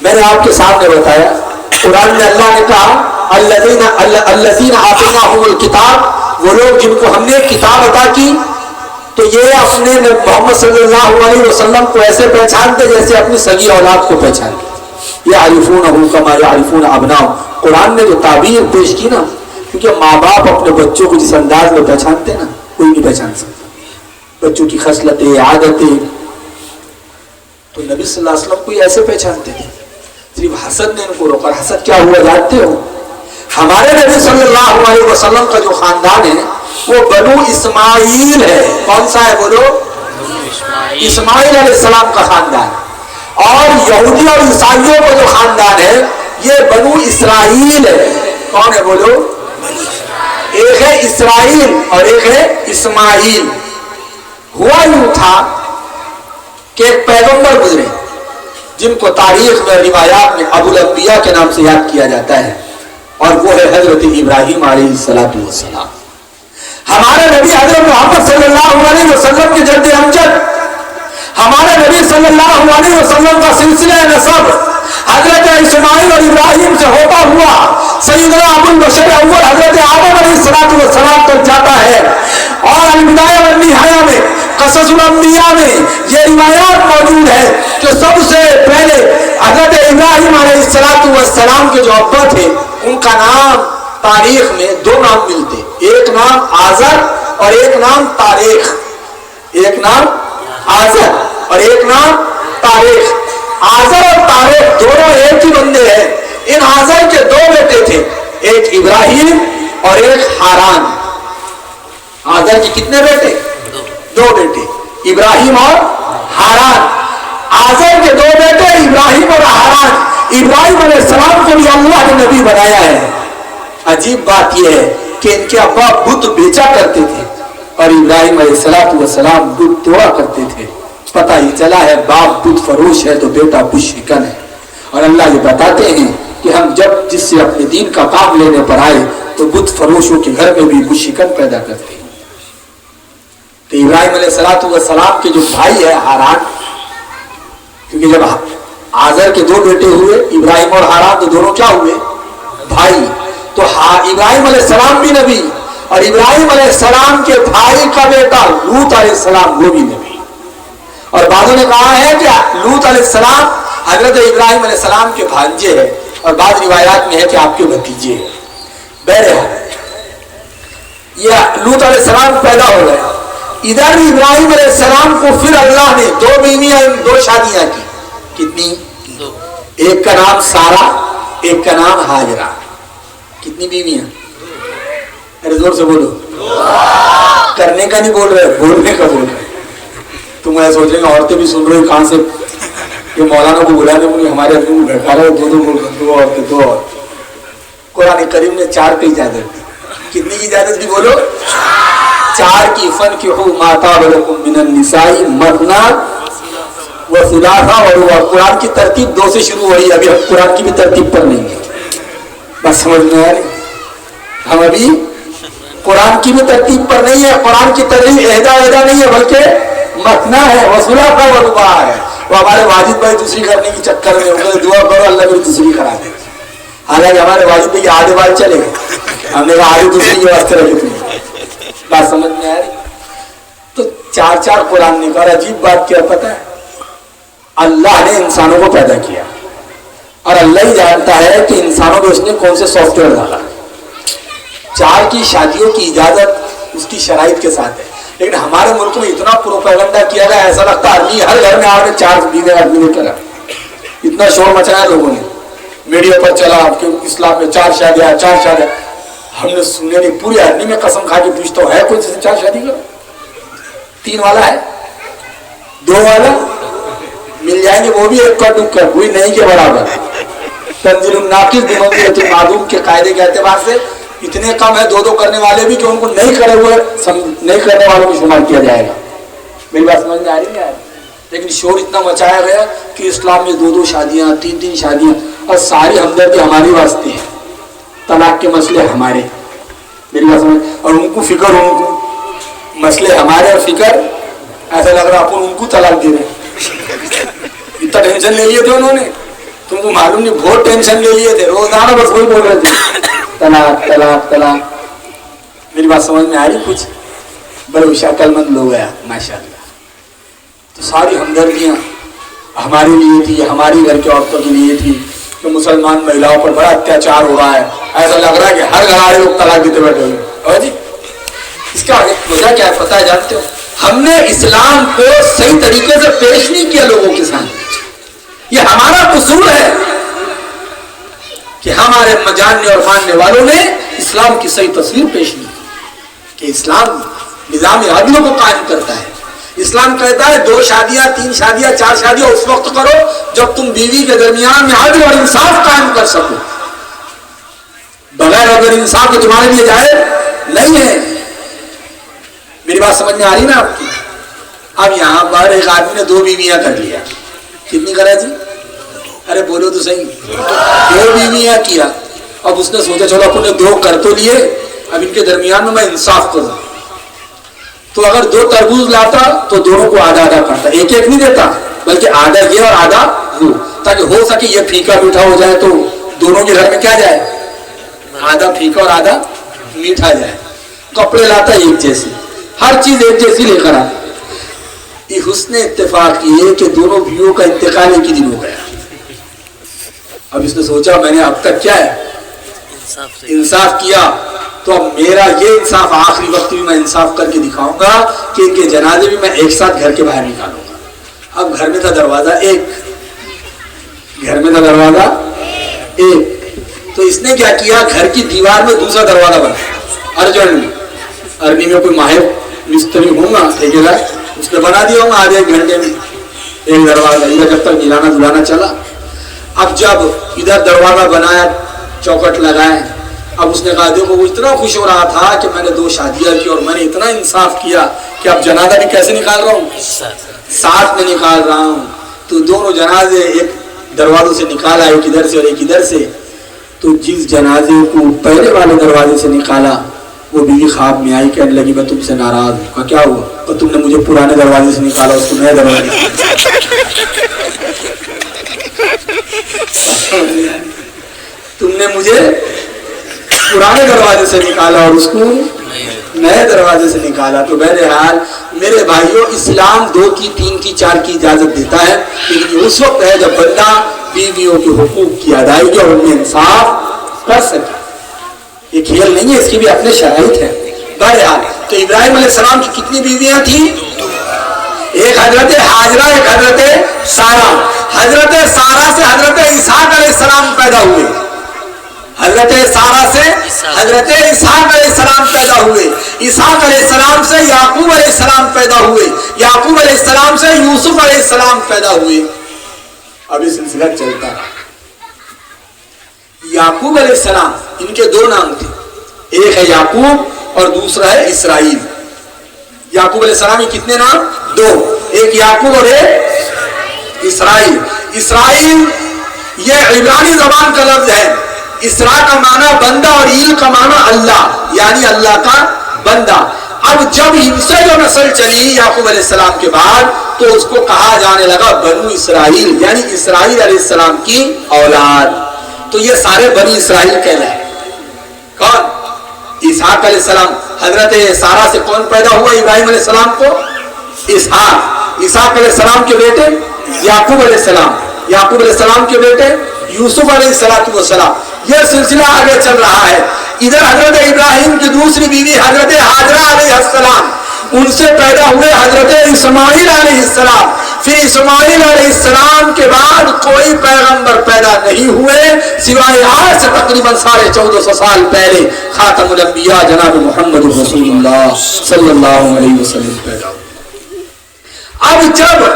میں نے آپ کے سامنے بتایا. قرآن میں اللہ نے کہا الذین آتیناہم الکتاب, وہ لوگ جن کو ہم نے کتاب عطا کی تو یہ اپنے محمد صلی اللہ علیہ وسلم کو ایسے پہچانتے جیسے اپنی سگی اولاد کو پہچانتے. یعرفونہ کما یعرفون ابناءہم. قرآن نے جو تعبیر پیش کی نا, کیونکہ ماں باپ اپنے بچوں کو جس انداز میں پہچانتے نا کوئی نہیں پہچان سکتا. بچوں کی خصلتیں, عادتیں, تو نبی صلی اللہ علیہ وسلم کو ایسے پہچانتے تھے. صرف حسد نے ان کو روکا. حسد کیا ہوا جانتے ہو؟ ہمارے نبی صلی اللہ علیہ وسلم کا جو خاندان ہے وہ بنو اسماعیل ہے. کون سا ہے بولو؟ اسماعیل علیہ السلام کا خاندان. اور یہودی اور عیسائیوں کا جو خاندان ہے یہ بنو اسرائیل ہے. کون ہے بولو؟ ایک ہے اسرائیل اور ایک ہے اسماعیل. ہوا یوں تھا کہ ایک پیغمبر گزرے جن کو تاریخ میں روایات میں ابو الانبیاء کے نام سے یاد کیا جاتا ہے, اور وہ ہے حضرت ابراہیم علیہ السلام. ہمارے نبی حضرت محمد صلی اللہ علیہ وسلم کے جد امجد, ہمارے نبی صلی اللہ علیہ وسلم کا سلسلہ نسب حضرت اسماعیل اور ابراہیم سے ہوتا ہوا سیدنا ابو البشر اول حضرت آدم علیہ السلام تک جاتا ہے. اور البدایہ والنہایہ میں قصص الانبیاء میں یہ روایات موجود ہے کہ سب سے پہلے حضرت ابراہیم علیہ السلام کے جو ابا تھے ان کا نام تاریخ میں دو نام ملتے, ایک نام آزر اور ایک نام تاریخ. ایک نام آزر اور ایک نام تاریخ. آزر اور تاریخ دونوں ایک ہی بندے ہیں. ان آزر کے دو بیٹے تھے, ایک ابراہیم اور ایک ہاران. آزر کے کتنے بیٹے؟ دو بیٹے, ابراہیم اور ہاران. آزر کے دو بیٹے ابراہیم اور ہاران. ابراہیم علیہ السلام کو بھی اللہ نے نبی بنایا ہے. عجیب بات یہ ہے کہ ان کے ابا بت بیچا کرتے تھے اور ابراہیم علیہ السلام بت توڑا کرتے تھے. پتہ ہی چلا ہے باپ بت فروش ہے تو بیٹا بت شکن ہے. اور اللہ یہ بتاتے ہیں کہ ہم جب جس سے اپنے دین کا کام لینے پر آئے تو بت فروشوں کے گھر میں بھی بت شکن پیدا کرتے ہیں. تو ابراہیم علیہ السلام کے جو بھائی ہے ہاران, کیونکہ جب آزر کے دو بیٹے ہوئے ابراہیم اور ہاران تو دونوں کیا ہوئے؟ بھائی. تو ابراہیم علیہ السلام بھی نبی اور ابراہیم علیہ السلام کے بھائی کا بیٹا لوط علیہ السلام وہ بھی نبی. اور بعضوں نے کہا ہے کہ لوط علیہ السلام حضرت ابراہیم علیہ السلام کے بھانجے ہیں اور بعض روایات میں ہے کہ آپ کے بھتیجے ہیں. بہرحال یہ لوط علیہ السلام پیدا ہو گئے. ادھر ابراہیم علیہ السلام کو پھر اللہ نے دو بیویاں, دو شادیاں کی. کتنی؟ دو. ایک کا نام سارا, ایک کا نام ہاجرہ. کتنی بیویاں؟ ارے زور سے بولو. کرنے کا نہیں بول رہے, بولنے کا بول رہے. تم ایسا سوچ رہے ہیں عورتیں بھی سن رہے کہاں سے, یہ مولانا کو بلانے کو ہمارے اپنے کو بھڑکا رہے, دو عورتیں, دو عورتیں. قرآن کریم نے 4 کی اجازت دی. کتنی کی اجازت دی بولو؟ 4 کی. فنکحوا ما طاب لکم من النساء مثنی وثلاث ورباع. قرآن کی ترتیب 2 سے شروع ہوئی. ابھی ہم قرآن کی بھی ترتیب پر نہیں ہے, بس سمجھ میں آ رہی. ہم ابھی قرآن کی بھی ترتیب پر نہیں ہے. قرآن کی ترتیب اہدا نہیں ہے بلکہ مثنی ہے, وثلاث ورباع ہے. وہ ہمارے واجد بھائی دوسری کرنے کی چکر میں ہو, دعا کرو اللہ بھی دوسری کرا دے. حالانکہ ہمارے واجد بھائی آدھے بار چلے گئے, ہم نے کہا آدھی دوسری کے واسطے رکھے تھے. بات سمجھ میں آ رہی. تو 4 قرآن نے کہا. عجیب بات کیا پتہ ہے, اللہ نے انسانوں کو پیدا کیا اور اللہ ہی جانتا ہے کہ انسانوں میں اس نے کون سے سافٹ ویئر ڈالا. 4 کی شادیوں کی اجازت اس کی شرائط کے ساتھ ہے. لیکن ہمارے ملک میں اتنا پروپیگنڈا کیا گیا, ایسا لگتا ہے آدمی ہر گھر میں آ کے 4 بیوی آدمی نے کرا. اتنا شور مچایا لوگوں نے, میڈیا پر چلا کہ اسلام میں 4 شادیاں 4 شادیاں. ہم نے سننے نہیں, پوری آدمی میں قسم کھا کے پوچھتا ہوں, ہے کوئی جسے 4 شادی کرو؟ 3 والا ہے, 2 والا مل جائیں گے, وہ بھی ایک کا ڈک کر کوئی نہیں کے برابر. تنزیل الناقص بمنزلۃ المعدوم کے قاعدے کے اعتبار سے اتنے کم ہے 2 کرنے والے بھی کہ ان کو نہیں کرے ہوئے نہیں کرنے والوں کو شمار کیا جائے گا. میری بات سمجھ میں آ رہی ہے؟ لیکن شور اتنا مچایا گیا کہ اسلام میں 2 شادیاں 3 شادیاں, اور ساری ہمدردی ہماری واسطے ہے. طلاق کے مسئلے ہمارے, میری بات سمجھ, اور ان کو فکر, ان کو مسئلے ہمارے اور فکر, ایسا لگ رہا اپن ان کو طلاق دے رہے ہیں. اتنا ٹینشن لے لیے تھے انہوں نے, تم کو معلوم نہیں, بہت ٹینشن لے لیے تھے, روزانہ بس وہی بول رہے تھے طلاق طلاق طلاق. میری بات سمجھ میں آ رہی کچھ؟ بڑے عقل مند لوگ ہیں ماشاء اللہ. تو ساری ہمدردیاں ہمارے لیے تھی, ہماری گھر کی عورتوں کے لیے تھی کہ مسلمان مہیلاؤں پر بڑا اتیاچار ہو رہا ہے. ایسا لگ رہا ہے کہ ہر گھر والے لوگ طلاق دیتے بیٹھے ہوئے. اور جی اس کا وجہ کیا ہے پتہ ہے, جانتے ہو؟ ہم نے اسلام کو صحیح طریقے سے پیش نہیں کیا لوگوں کے سامنے. یہ ہمارا قصور ہے کہ ہمارے جاننے اور ماننے والوں نے اسلام کی صحیح تصویر پیش نہیں کی کہ اسلام نظام عدل کو قائم کرتا ہے. اسلام کہتا ہے 2 شادیاں 3 شادیاں 4 شادیاں اس وقت کرو جب تم بیوی کے درمیان میں عدل اور انصاف قائم کر سکو. بغیر اگر انصاف کے تمہارے لیے جائز نہیں ہے. میری بات سمجھ میں آ رہی نا آپ کی؟ اب یہاں پر ایک آدمی نے 2 بیویاں کر لیا. کتنی کرا جی؟ ارے بولو تو صحیح. 2 بیویاں کیا. اب اس نے سوچا چلو اپنے 2 کر تو لیے, اب ان کے درمیان میں انصاف کروں. تو اگر 2 تربوز لاتا تو دونوں کو آدھا آدھا کرتا, ایک نہیں دیتا بلکہ آدھا یہ اور آدھا وہ, تاکہ ہو سکے یہ پھیکا میٹھا ہو جائے تو دونوں کے گھر میں کیا جائے, آدھا پھیکا اور آدھا میٹھا جائے. کپڑے لاتا ایک جیسے, ہر چیز ایک جیسی لے کر آتا. یہ حسن اتفاق یہ کہ دونوں بیویوں کا انتقال ایک ہی دن ہو گیا. اب اس نے سوچا میں نے اب تک کیا ہے انصاف کیا, تو اب میرا یہ انصاف آخری وقت بھی میں انصاف کر کے دکھاؤں گا کہ ان کے جنازے بھی میں ایک ساتھ گھر کے باہر نکالوں گا. اب گھر میں تھا دروازہ ایک, گھر میں تھا دروازہ ایک, تو اس نے کیا کیا, گھر کی دیوار میں دوسرا دروازہ بنا ارجنٹ میں. عربی میں کوئی ماہر مستری ہوں گا ٹھیکیدار, اس نے بنا دیا ہوں گا آدھے 1 گھنٹے میں ایک دروازہ. ادھر جب تک ملانا دلانا چلا, اب جب ادھر دروازہ بنایا چوکٹ لگائے, اب اس نے کہا دیکھو وہ اتنا خوش ہو رہا تھا کہ میں نے 2 شادیاں کی اور میں نے اتنا انصاف کیا کہ اب جنازہ بھی کیسے نکال رہا ہوں, ساتھ میں نکال رہا ہوں. تو دونوں جنازے ایک دروازوں سے نکالا, ایک ادھر سے اور ایک ادھر سے. تو جس جنازے کو پہلے والے دروازے سے نکالا وہ بیوی خواب میں آئی, کہنے لگی میں تم سے ناراض ہوں. کہا کیا ہوا؟ تو تم نے مجھے پرانے دروازے سے نکالا, اس کو نئے دروازے تم نے مجھے پرانے دروازے سے نکالا اور اس کو نئے دروازے سے نکالا. تو بہرحال میرے بھائیوں, اسلام 2 کی 3 کی 4 کی اجازت دیتا ہے, لیکن اس وقت ہے جب بندہ بیویوں کے حقوق کی ادائیگی اور ان میں انصاف کر سکے. یہ کھیل نہیں ہے, اس کی بھی اپنے شرائط ہیں. بہرحال تو ابراہیم علیہ السلام کی کتنی بیویاں تھیں؟ ایک حضرت ہاجرہ, ایک حضرت سارہ. حضرت سارہ سے حضرت اسحاق علیہ السلام پیدا ہوئے. حضرت سارہ سے حضرت اسحاق علیہ السلام پیدا ہوئے. اسحاق علیہ السلام سے یعقوب علیہ السلام پیدا ہوئے. یعقوب علیہ السلام سے یوسف علیہ السلام پیدا ہوئے. اب یہ سلسلہ چلتا ہے. یعقوب علیہ السلام, ان کے 2 نام تھے, ایک ہے یعقوب اور دوسرا ہے اسرائیل. یعقوب علیہ السلام کے کتنے نام؟ 2, ایک یعقوب اور ایک اسرائیل. اسرائیل یہ عبرانی زبان کا لفظ ہے. اسرا کا معنی بندہ اور ایل کا معنی اللہ, یعنی اللہ کا بندہ. اب جب ان سے جو نسل چلی یعقوب علیہ السلام کے بعد, تو اس کو کہا جانے لگا بنو اسرائیل, یعنی اسرائیل علیہ السلام کی اولاد. تو یہ سارے بنی اسرائیل کہلائے. کون؟ اسحاق علیہ السلام. حضرت سارہ سے کون پیدا ہوا ابراہیم علیہ السلام کو؟ اسحاق. اسحاق علیہ السلام کے بیٹے یعقوب علیہ السلام. یعقوب علیہ السلام کے بیٹے یوسف علیہ السلام. یہ سلسلہ آگے چل رہا ہے. ادھر حضرت ابراہیم کی دوسری بیوی حضرت حاجرہ علیہ السلام, ان سے پیدا ہوئے حضرت اسماعیل علیہ السلام. پھر اسماعیل علیہ السلام کے بعد کوئی پیغمبر پیدا نہیں ہوئے سوائے آج سے تقریباً 1450 سال پہلے خاتم الانبیاء جناب محمد رسول اللہ صلی اللہ علیہ وسلم پیدا ہوئے. اب جب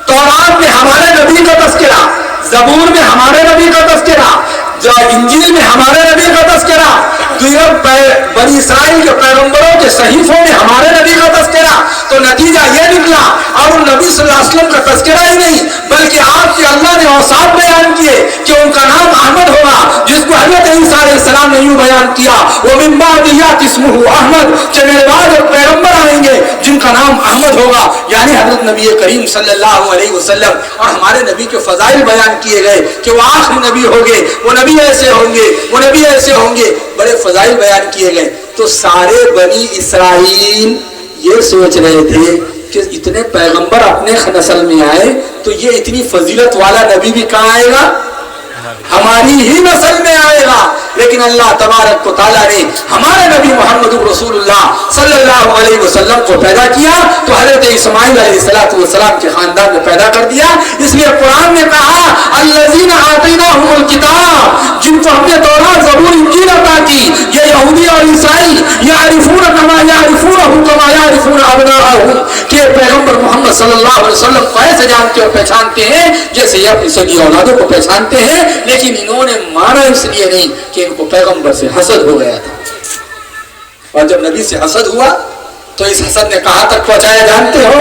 تورات میں ہمارے نبی کا تذکرہ, زبور میں ہمارے نبی کا تذکرہ, انجیل میں ہمارے نبی کا تذکرہ, بنی اسرائیل کے پیغمبروں کے صحیفوں میں ہمارے نبی کا تذکرہ, تو نتیجہ یہ نکلا اور نبی صلی اللہ علیہ وسلم کا تذکرہ ہی نہیں بلکہ آپ کے اللہ نے اوصاف بیان کیے کہ ان کا نام احمد ہوگا, جس کو حضرت عیسیٰ علیہ السلام نے یوں بیان کیا وَمِن بَعْدِهِ يَأْتِي اسْمُهُ احمد, کہ میرے بعد ایک پیغمبر آئیں گے جن کا نام احمد ہوگا. یعنی حضرت نبی کریم صلی اللہ علیہ وسلم اور ہمارے نبی کے فضائل بیان کیے گئے کہ وہ آخری نبی ہوں گے, وہ نبی ایسے ہوں گے, وہ نبی ایسے ہوں گے, بڑے فضائل بیان کیے گئے. تو سارے بنی اسرائیل یہ سوچ رہے تھے کہ اتنے پیغمبر اپنے نسل میں آئے تو یہ اتنی فضیلت والا نبی بھی کہاں آئے گا, ہماری ہی نسل میں آئے گا. لیکن اللہ تبارک و تعالیٰ نے ہمارے نبی محمد رسول اللہ صلی اللہ علیہ وسلم کو پیدا کیا تو حضرت اسماعیل علیہ السلام کے خاندان میں پیدا کر دیا. اس لیے قرآن نے کہا الذین آتیناہم الکتاب, جن کو ہم نے تورات زبور انجیل عطا کی, یہ یہودی اور عیسائی یعرفون کما یعرفونہ کما یعرفون ابناءہم, کہ پیغمبر محمد صلی اللہ علیہ وسلم کو ایسے جانتے اور پہچانتے ہیں جیسے یہ اپنی سگی اولادوں کو پہچانتے ہیں. لیکن انہوں نے مانا اس لیے نہیں کہ ان کو پیغمبر سے حسد ہو گیا تھا, اور جب نبی سے حسد ہوا تو اس حسد نے کہاں تک پہنچایا جانتے ہو,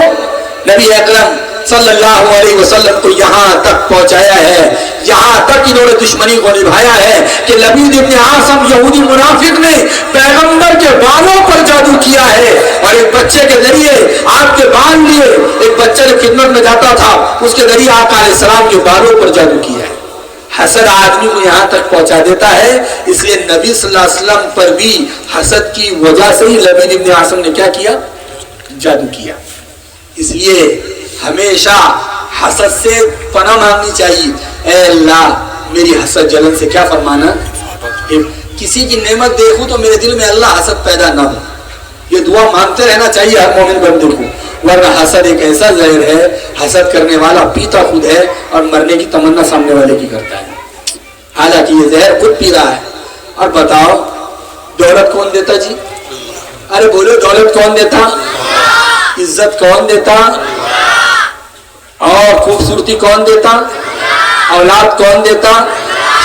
نبی اکرم صلی اللہ علیہ وسلم کو یہاں تک پہنچایا ہے, یہاں تک انہوں نے دشمنی کو نبھایا ہے کہ لبید ابن عاصم یہودی منافق نے پیغمبر کے بالوں پر جادو کیا ہے, اور ایک بچے کے ذریعے آپ کے بال لیے, ایک بچے جو خدمت میں جاتا تھا اس کے ذریعے آقا علیہ السلام کے بالوں پر جادو کیا ہے. حسد آدمی کو یہاں تک پہنچا دیتا ہے. اس لیے نبی صلی اللہ علیہ وسلم پر بھی حسد کی وجہ سے ہی لبید ابن عاصم نے کیا کیا, جادو کیا. اس لیے ہمیشہ حسد سے پناہ مانگنی چاہیے. اے اللہ میری حسد جلن سے کیا فرمانا, کسی کی نعمت دیکھوں تو میرے دل میں اللہ حسد پیدا نہ ہو. یہ دعا مانگتے رہنا چاہیے ہر مومن بندے کو, ورنہ حسد ایک ایسا زہر ہے, حسد کرنے والا پیتا خود ہے اور مرنے کی تمنا سامنے والے کی کرتا ہے, حالانکہ یہ زہر خود پی رہا ہے. اور بتاؤ دولت کون دیتا جی, ارے بولو دولت کون دیتا, عزت کون دیتا, اور خوبصورتی کون دیتا, اولاد کون دیتا,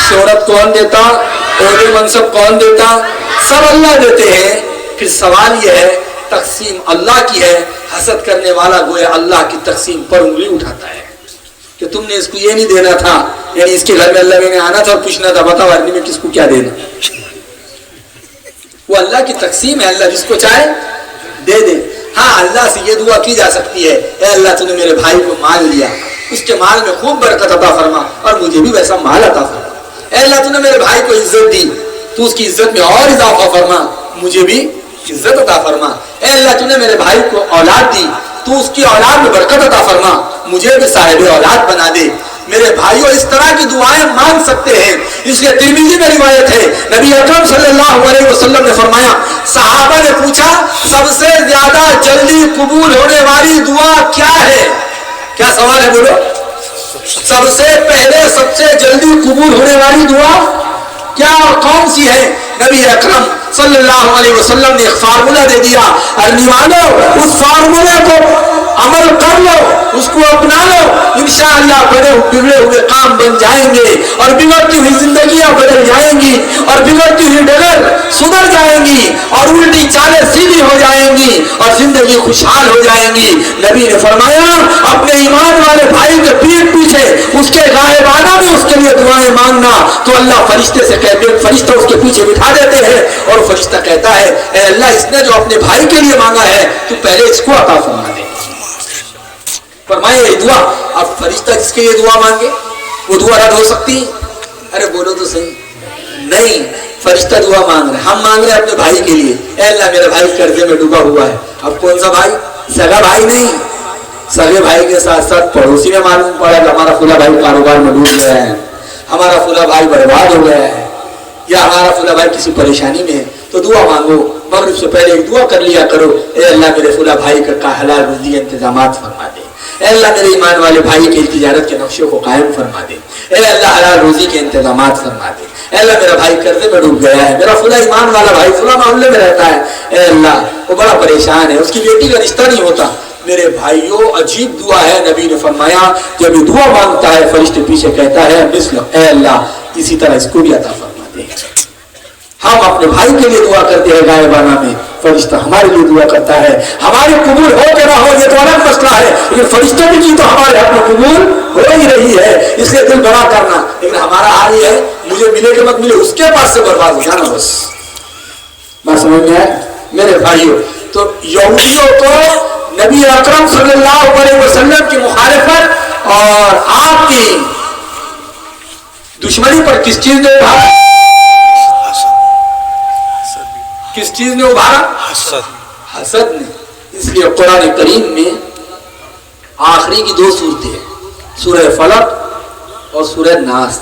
شہرت کون دیتا, عہدے منصب کون دیتا, سب اللہ دیتے ہیں. پھر سوال یہ ہے تقسیم اللہ کی ہے, حسد کرنے والا گویا اللہ کی تقسیم پر انگلی اٹھاتا ہے کہ تم نے اس کو یہ نہیں دینا تھا, یعنی اس کے گھر میں اللہ نے آنا تھا اور پوچھنا تھا بتاؤ آدمی میں کس کو کیا دینا. وہ اللہ کی تقسیم ہے, اللہ جس کو چاہے دے دے. ہاں اللہ سے یہ دعا کی جا سکتی ہے اے اللہ تو نے میرے بھائی کو مال لیا, اس کے مال میں خوب برکت عطا فرما اور مجھے بھی ویسا مال عطا فرما. اے اللہ تو نے میرے بھائی کو عزت دی, تو اس کی عزت میں اور اضافہ فرما, مجھے بھی عزت عطا فرما. اے اللہ تو نے میرے بھائی کو اولاد دی, تو اس کی اولاد میں برکت عطا فرما, مجھے بھی صاحب اولاد بنا دے. میرے بھائیوں اس طرح کی دعائیں مانگ سکتے ہیں. اس لیے ترمذی میں روایت ہے نبی اکرم صلی اللہ علیہ وسلم نے فرمایا, صحابہ نے پوچھا سب سے زیادہ جلدی قبول ہونے والی دعا کیا ہے, کیا سوال ہے بولو, سب سے پہلے سب سے جلدی قبول ہونے والی دعا کیا اور کون سی ہے. نبی اکرم صلی اللہ علیہ وسلم نے ایک فارمولہ دے دیا, ارنیوانو اس فارمولے کو عمل کر لو, اس کو اپنا لو, انشاءاللہ بگڑے ہوئے کام بن جائیں گے اور بگڑتی ہوئی زندگیاں بدل جائیں گی اور بگڑتی ہوئی ڈگر سدھر جائیں گی اور الٹی چالیں سیدھی ہو جائیں گی اور زندگی خوشحال ہو جائیں گی. نبی نے فرمایا اپنے ایمان والے بھائی کے پیٹ پیچھے اس کے غائبانہ میں اس کے لیے دعائیں مانگنا, تو اللہ فرشتے سے کہتے, فرشتہ اس کے پیچھے بٹھا دیتے ہیں اور فرشتہ کہتا ہے اے اللہ اس نے جو اپنے بھائی کے لیے مانگا ہے تو پہلے اس کو عطا فرما دے. فرمائے یہ دعا, اب فرشتہ جس کے لیے دعا مانگے وہ دعا رد ہو سکتی, ارے بولو تو صحیح, نہیں. فرشتہ دعا مانگ رہے, ہم مانگ رہے ہیں اپنے بھائی کے لیے, اے اللہ میرا بھائی قرضے میں ڈوبا ہوا ہے. اب کون سا بھائی, سگا بھائی نہیں, سگے بھائی کے ساتھ ساتھ پڑوسی نے معلوم پڑا کہ ہمارا فلاں بھائی کاروبار میں ڈوب گیا ہے, ہمارا فلاں بھائی برباد ہو گیا ہے یا ہمارا فلاں بھائی کسی پریشانی میں ہے تو دعا مانگو. مغرب سے پہلے ایک دعا کر لیا کرو, اے اللہ میرے فلاں بھائی کا حلال روزی کے انتظامات فرما دے, اے اللہ میرے ایمان والے بھائی کی تجارت کے نقشے کو قائم فرما دے, اے اللہ حلال روزی کے انتظامات فرما دے, اے اللہ میرا بھائی قرضے میں ڈوب گیا ہے, میرا فلاں ایمان والا بھائی فلاں محلے میں رہتا ہے, اے اللہ وہ بڑا پریشان ہے, اس کی بیٹی کا رشتہ نہیں ہوتا. میرے بھائیوں عجیب دعا ہے, نبی نے فرمایا جب یہ دعا مانگتا ہے فرشتے پیچھے کہتا ہے مثل اے اللہ اسی طرح اس کو بھی عطا فرما دے. ہم اپنے بھائی کے لیے دعا کرتے ہیں غائبانہ میں, فرشتہ ہمارے لیے دعا کرتا ہے. ہمارے قبول ہو کے نہ ہو یہ تو الگ مسئلہ ہے, لیکن فرشتوں کی تو ہمارے حق میں قبول ہو ہی رہی ہے, اس لیے دل بڑا کرنا. لیکن ہمارا حال یہ ہے مجھے ملے کہ مت ملے اس کے پاس سے برباد ہو جانا بس. بات سمجھ میں آئے میرے بھائیوں؟ تو یہودیوں کو نبی اکرم صلی اللہ علیہ وسلم کی مخالفت اور آپ کی دشمنی پر کس چیز نے ابھارا؟ کس چیز نے ابھارا؟ حسد نے. اس لیے قرآن کریم میں آخری کی دو صورتیں ہیں, سورہ فلق اور سورہ ناس.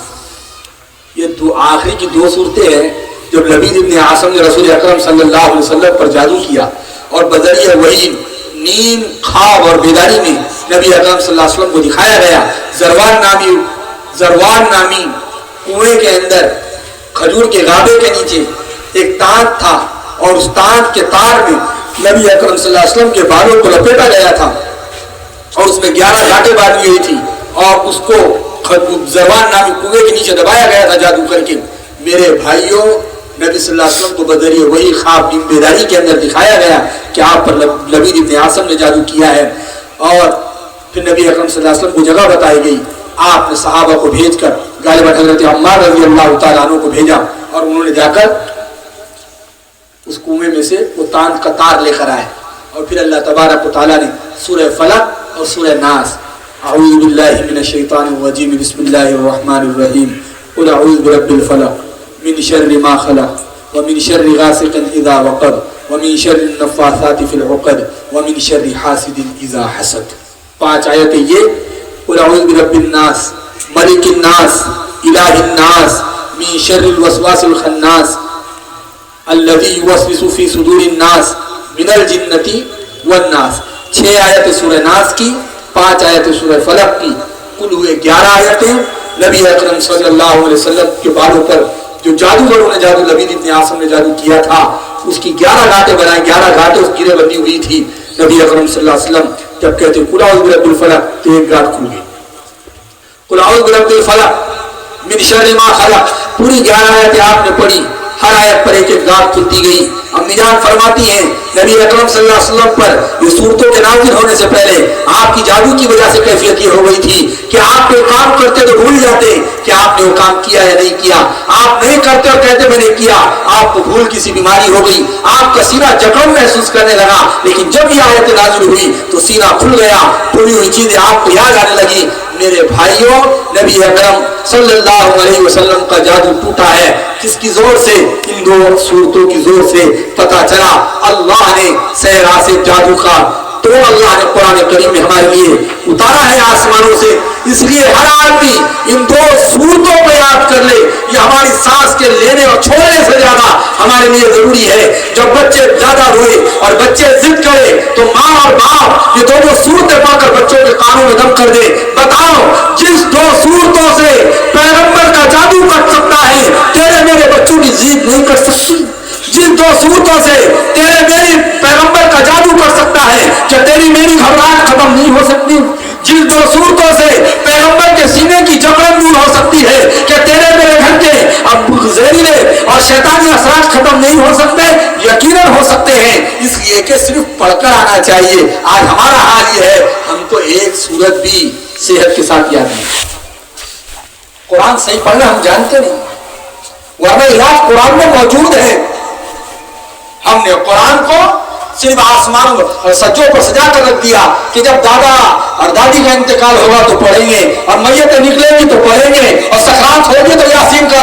یہ دو آخری کی دو صورتیں ہیں. جب لبید ابن عاصم نے رسول اکرم صلی اللہ علیہ وسلم پر جادو کیا اور بذریعہ وحی نیند خواب اور بیداری میں نبی اکرم صلی اللہ علیہ وسلم کو دکھایا گیا زروان نامی کنویں کے اندر کھجور کے غابے کے نیچے ایک تانت تھا, اور اس تانت کے تار میں نبی اکرم صلی اللہ علیہ وسلم کے بالوں کو لپیٹا گیا تھا, اور اس میں 11 گھاٹیں باندھی ہوئی تھی, اور اس کو زروان نامی کنویں کے نیچے دبایا گیا تھا جادو کر کے. میرے بھائیوں نبی صلی اللہ علیہ وسلم کو بذریعہ وہی خواب بیداری کے اندر دکھایا گیا کہ آپ پر لبید ابن عاصم نے جادو کیا ہے, اور پھر نبی اکرم صلی اللہ علیہ وسلم کو جگہ بتائی گئی. آپ نے صحابہ کو بھیج کر غالباً حضرت عمار رضی اللہ تعالیٰ عنہ کو بھیجا, اور انہوں نے جا کر اس کنویں میں سے وہ تانت کا تار لے کر آئے. اور پھر اللہ تبارک و تعالیٰ نے سورہ فلق اور سورہ ناس, اعوذ باللہ من الشیطان الرجیم بسم اللہ الرحمن الرحیم, قل اعوذ برب الفلق من شر ما خلق ومن شر غاسق اذا وقب ومن شر النفاثات في العقد ومن شر حاسد اذا حسد. 5 آیتیں یہ, قل اعوذ برب الناس ملک الناس الہ الناس من شر الوسواس الخناس الذي يوسوس في صدور الناس من الجنة والناس. 6 آیتیں سورہ ناس کی, 5 آیتیں سورہ فلق کی, کل ہوئے 11 آیتیں. نبی اکرم صلی اللہ علیہ وسلم کے بالوں پر جو جادوگروں نے جادو لبید ابن عاصم نے جادو کیا تھا اس کی 11 گھاٹیں بنائیں, 11 گھاٹیں اس گرے بندی ہوئی تھی. نبی اکرم صلی اللہ علیہ وسلم جب کہتے قل اعوذ برب الفلق تو ایک گھاٹ کھل گئی, قل اعوذ برب الفلق من شر ما خلق, پوری 11 آیتیں آپ نے پڑھی, ہر آیت پر ایک ایک گھاٹ کھلتی گئی. امی جان فرماتی ہیں نبی اکرم صلی اللہ علیہ وسلم پر یہ صورتوں کے نازل ہونے سے پہلے آپ کی جادو کی وجہ سے کیفیت یہ ہو گئی تھی کہ آپ کوئی کام کرتے تو بھول جاتے کہ آپ نے وہ کام کیا یا نہیں کیا. آپ نہیں کرتے اور کہتے میں نے کیا, آپ کو بھول کی سی بیماری ہو گئی, آپ کا سینہ جکڑ محسوس کرنے لگا. لیکن جب یہ آیت نازل ہوئی تو سینہ کھل گیا, بھولی ہوئی چیزیں آپ کو یاد آنے لگی. میرے بھائیوں نبی اکرم صلی اللہ علیہ وسلم کا جادو ٹوٹا ہے. کس کی زور سے؟ ان 2 صورتوں کی زور سے پتا چلا اللہ نے صحرا سے جادو کا تو اللہ نے قرآن کریم میں ہمارے لیے اتارا ہے آسمانوں سے. اس لیے ہر آدمی ان 2 صورتوں کو یاد کر لے, یہ ہماری سانس کے لینے اور چھوڑنے سے زیادہ ہمارے لیے ضروری ہے. جب بچے زیادہ روئے اور بچے ضد کرے تو ماں اور باپ یہ 2 صورتیں پڑھ کر بچوں کے کانوں میں دم کر دے. بتاؤ جس 2 صورتوں سے پیغمبر کا جادو کٹ سکتا ہے تیرے میرے بچوں کی ضد نہیں کر سکتی. جن 2 صورتوں سے تیرے میری پیغمبر کا جادو کر سکتا ہے کیا تیری میری گھبراہٹ ختم نہیں ہو سکتی؟ جن 2 صورتوں سے پیغمبر کے سینے کی جکڑن دور ہو سکتی ہے کیا تیرے میرے گھر کے اب زہریلے اور شیطانی اثرات ختم نہیں ہو سکتے؟ یقیناً ہو سکتے ہیں. اس لیے کہ صرف پڑھ کر آنا چاہیے. آج ہمارا حال یہ ہے ہم کو ایک صورت بھی صحت کے ساتھ یاد نہیں. قرآن صحیح پڑھنا ہم جانتے نہیں, ورنہ علاج قرآن میں موجود ہے. ہم نے قرآن کو صرف آسمان اور سجوں پر سجا کر رکھ دیا کہ جب دادا اور دادی کا انتقال ہوگا تو پڑھیں گے, اور میتیں نکلیں گی تو پڑھیں گے, اور سکرات ہوگی تو یاسین کا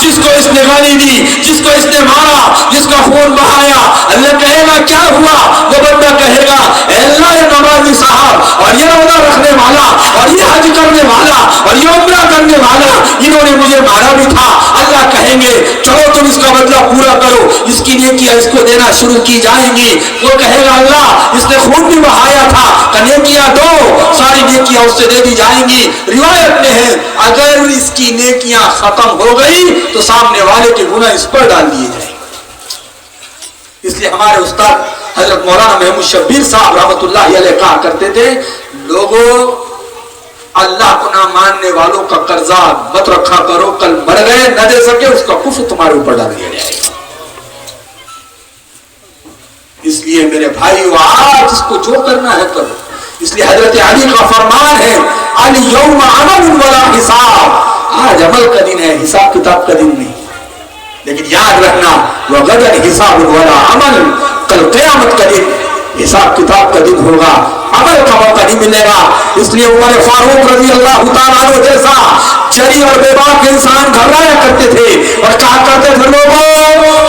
جس کو اس نے گالی دی، جس کو اس نے مارا، جس کا خون بہایا، اللہ کہے گا کیا ہوا؟ وہ بندہ کہے گا اے اللہ یہ نمازی صاحب اور یہ روزہ رکھنے والا اور یہ حج کرنے والا اور یہ عمرہ کرنے والا، انہوں نے مجھے مارا بھی تھا۔ اللہ کہیں گے چلو تم اس کا بدلہ پورا کرو، اس کی نیکیاں اس کو دینا شروع کی جائیں گی۔ وہ کہے گا اللہ اس نے خون بھی بہایا تھا، نیکیاں دو، ساری نیکیاں اس سے دے دی جائیں گی۔ روایت میں ہے اگر اس کی نیکیاں ختم ہو گئی تو سامنے والے کے گناہ اس پر ڈال دیے جائیں۔ اس لیے ہمارے استاد حضرت مولانا محمود شبیر صاحب رحمۃ اللہ علیہ کہا کرتے تھے لوگوں اللہ کو نہ ماننے والوں کا قرضہ مت رکھا کرو، کل مر گئے نہ دے سکے اس کا کفر تمہارے اوپر ڈال دیا جائے گا۔ اس لیے میرے بھائیو آج اس کو جو کرنا ہے کرو۔ اس لیے حضرت علی کا فرمان ہے الیوم عمل ولا حساب، آج عمل کا دن ہے، حساب کتاب کا دن نہیں۔ لیکن یاد رکھنا وغدر حساب ولا عمل، کل قیامت کا دن حساب کتاب کا دن ہوگا، عمل کا موقع نہیں ملے گا۔ اس لیے عمر فاروق رضی اللہ تعالیٰ عنہ جیسا جری اور بے باک انسان گھبرایا کرتے تھے اور کہا کرتے تھے لوگوں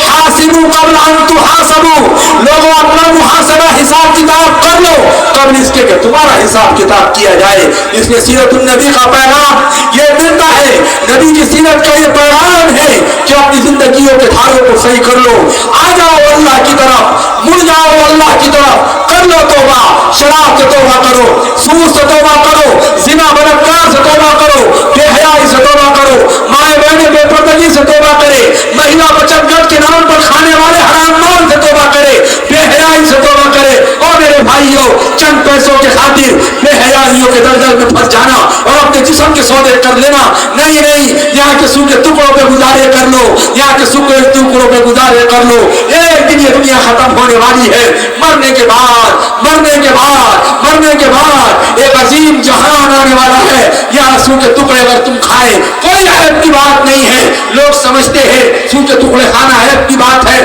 حاسبوا قبل ان تحاسبوا، لوگوں اپنا محاسبہ حساب کتاب کر لو قبل اس کے کہ تمہارا حساب کتاب کیا جائے۔ اس لیے سیرت النبی کا پیغام یہ ملتا ہے، نبی کی سیرت کا یہ پیغام ہے کہ اپنی زندگیوں کے دھاروں کو صحیح کر لو، آ جاؤ اللہ کی طرف، مڑ جاؤ اللہ کی طرف، کر لو توبہ، شراب سے توبہ کرو، سود سے توبہ کرو، زنا بلاکار سے توبہ کرو، بے حیائی سے توبہ کرو، مائیں بہنیں بے پردگی سے توبہ کرے، مہیلا بچت گھر کے نام پر کھانے والے حرام مال سے توبہ کرے، بے حیائی سے توبہ کرے۔ اور میرے بھائیوں چند پیسوں کے خاطر بے حیائیوں کے دلدل میں پھنس جانا اور اپنے جسم کے سودے کر لینا نہیں، یہاں کے سو کے ٹکڑوں پہ گزارے کر لو، یہاں کے سو کے ٹکڑوں پہ گزارے کر لو، ایک دن یہ دنیا ختم ہونے والی ہے، مرنے کے بعد ایک عظیم جہان آنے والا ہے، یہاں سو کے ٹکڑے اگر تم کھائے کوئی عیب کی بات نہیں ہے۔ لوگ سمجھتے ہیں سو کے ٹکڑے کھانا عیب کی بات ہے۔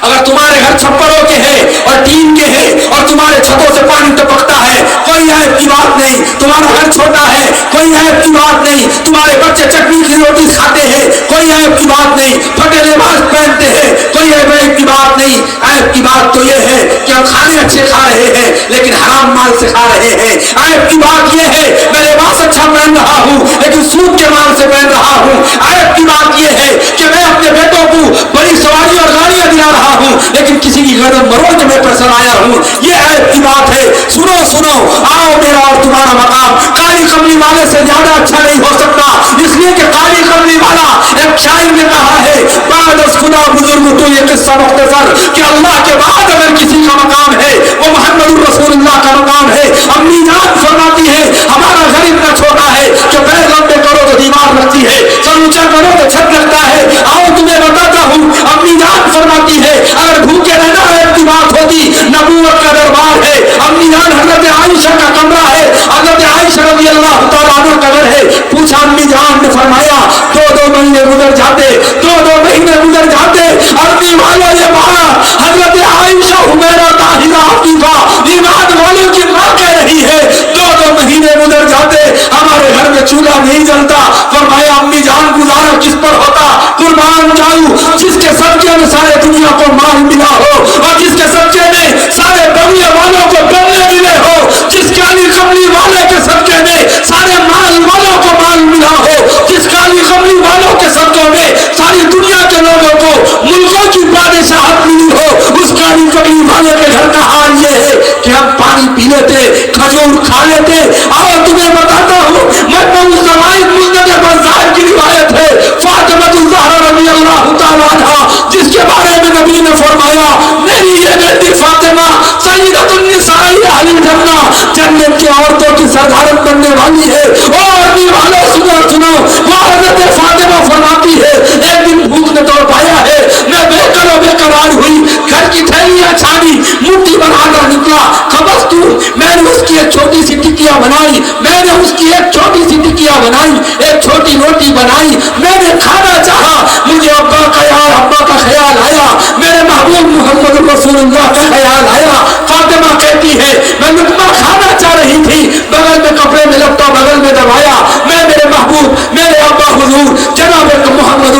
اگر تمہارے گھر چھپروں کے ہیں اور ٹین کے ہیں اور تمہارے چھتوں سے پانی ٹپکتا ہے کوئی عیب کی بات نہیں، تمہارا گھر چھوٹا ہے کوئی عیب کی بات نہیں، تمہارے بچے چٹنی کی روٹی کھاتے ہیں کوئی عیب کی بات نہیں، پھٹے لباس پہنتے ہیں کوئی عیب کی بات نہیں۔ عیب کی بات تو یہ ہے کہ ہم کھانے اچھے کھا رہے ہیں لیکن حرام مال سے کھا رہے ہیں۔ عیب کی بات یہ ہے میں لباس اچھا پہن رہا ہوں لیکن سود کے مال سے پہن رہا ہوں۔ عیب کی بات یہ ہے کہ میں اپنے بیٹوں کو بڑی سواری اور گاڑیاں دلا رہا ہوں لیکن کسی کی گردن مروڑنے میں پسند آیا ہوں، یہ عیب کی بات ہے۔ سنو آؤ میرا اور تمہارا مقام کالی کملی والے سے زیادہ اچھا نہیں ہو سکتا، اس لیے کہ کالی کملی والا ایک شاعر نے کہا ہے بعد از خدا بزرگ تو یہ قصہ مختصر کہ اللہ کے بعد اگر کسی کا مقام ہے وہ محمد الرسول اللہ کا مقام ہے۔ امی جان فرماتی ہے ہمارا گھر اتنا چھوٹا ہے کہ پیر لمبے کرو تو دیوار لگتی ہے، سر اونچا کرو تو چھت لگتا ہے۔ آؤ تمہیں بتاتا ہوں، امی جان فرماتی ہے اگر بھوکے رہنا عیب کی بات ہوتی، نبوت کا دربار ہے۔ امی جان حضرت عائشہ کا کمرہ ہے، حضرت عائشہ رضی اللہ تعالیٰ عنہ کا گھر ہے۔ پوچھا امی جان نے فرمایا دو مہینے گزر جاتے، دو مہینے گزر جاتے، عربی والوں یہ بات حضرت عائشہ حمیرہ طاہرہ حفیظہ ایمان والوں کی ماں کہہ رہی ہے، دو مہینے گزر جاتے ہمارے گھر میں چولہا نہیں جلتا۔ فرمایا امی جان گزارا کس پر ہوتا؟ قربان جاؤں جس کے صدقے میں سارے دنیا کو مال ملا ہو اور جس کے صدقے میں سارے بنگلے والوں کو بنگلے ملے ہو، جس کالی کملی والے کے صدقے میں سارے مال والوں کو مال ملا ہو، جس کالی کملی والوں کے صدقے میں ساری دنیا کے لوگوں کو ملکوں کی بادشاہت ملی ہو، اس کالی کملی والے کے گھر کا حال یہ ہے کہ ہم پانی پی لیتے، کھجور کھا لیتے۔ اور تمہیں بتاتا ہوں مجموع زوائد مسند بزار کی روایت ہے فاطمہ الزہرا رضی اللہ تعالیٰ عنہا جس کے بارے میں نبی نے فرمایا میری یہ بیٹی فاطمہ سیدۃ النساء اہل الجنہ، جنت کی عورتوں کی سردارن بننے والی ہے۔ اور بھی والوں سنو وہ حضرت فاطمہ فرماتی ہے ایک دن بھوک نے توڑ پایا ہے، میں بے قرار و بے قرار ہوئی، گھر کی تھیلیاں چھاڑی، مٹھی بنا کر نکلا، خبستو میں نے اس کی ایک چھوٹی سی ٹکیا بنائی، میں نے اس کی ایک چھوٹی سی ٹکیا بنائی، ایک چھوٹی روٹی بنائی، میں نے کھانا چاہا، مجھے ابا کا خیال آیا، میرے محبوب محمد رسول اللہ کا خیال آیا۔ فاطمہ کہتی ہے میں لقمہ کھانا چاہ رہی تھی، بغل میں کپڑے میں لپٹا، بغل میں دبایا، میں میرے محبوب میرے ابا حضور جناب محمد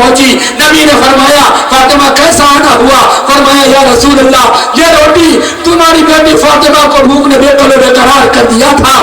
پہنچی. نبی نے فرمایا فاطمہ کیسا آنا ہوا؟ فرمایا یا رسول اللہ یہ روٹی تمہاری بیٹی فاطمہ کو بھوک نے بے قلب قرار کر دیا تھا.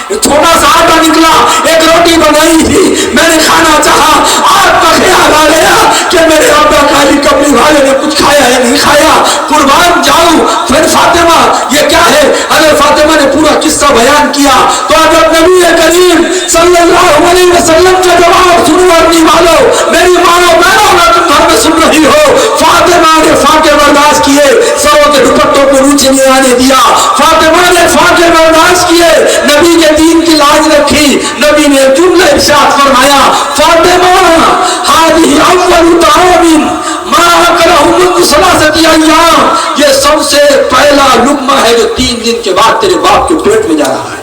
چھوٹا سا آٹا نکلا, ایک روٹی بنائی تھی, میں نے کھانا چاہا, آپ کا خیال آ گیا کہ میرے ابا کالی کپڑی والے نے کچھ کھایا یا نہیں کھایا, قربان جاؤں. پھر فاطمہ یہ کیا ہے؟ اگر فاطمہ نے پورا قصہ بیان کیا تو اگر نبی کریم صلی اللہ علیہ وسلم کا جواب سنو اپنی والو, میری ماں بہنوں میں تم گھر میں سن رہی ہو, فاطمہ نے فاقے برداشت کیے, سروں کے دوپٹوں کو نیچے نہیں آنے دیا, فاطمہ نے فاقے برداشت کیے, نبی کے دین کی لاج رکھی. نبی نے جملہ ارشاد فرمایا فاطمہ هذه اول طعام ما اکلہ منذ ثلاثۃ ایام, یہ سب سے پہلا لقمہ ہے جو 3 دن کے بعد تیرے باپ کے پیٹ میں جا رہا ہے.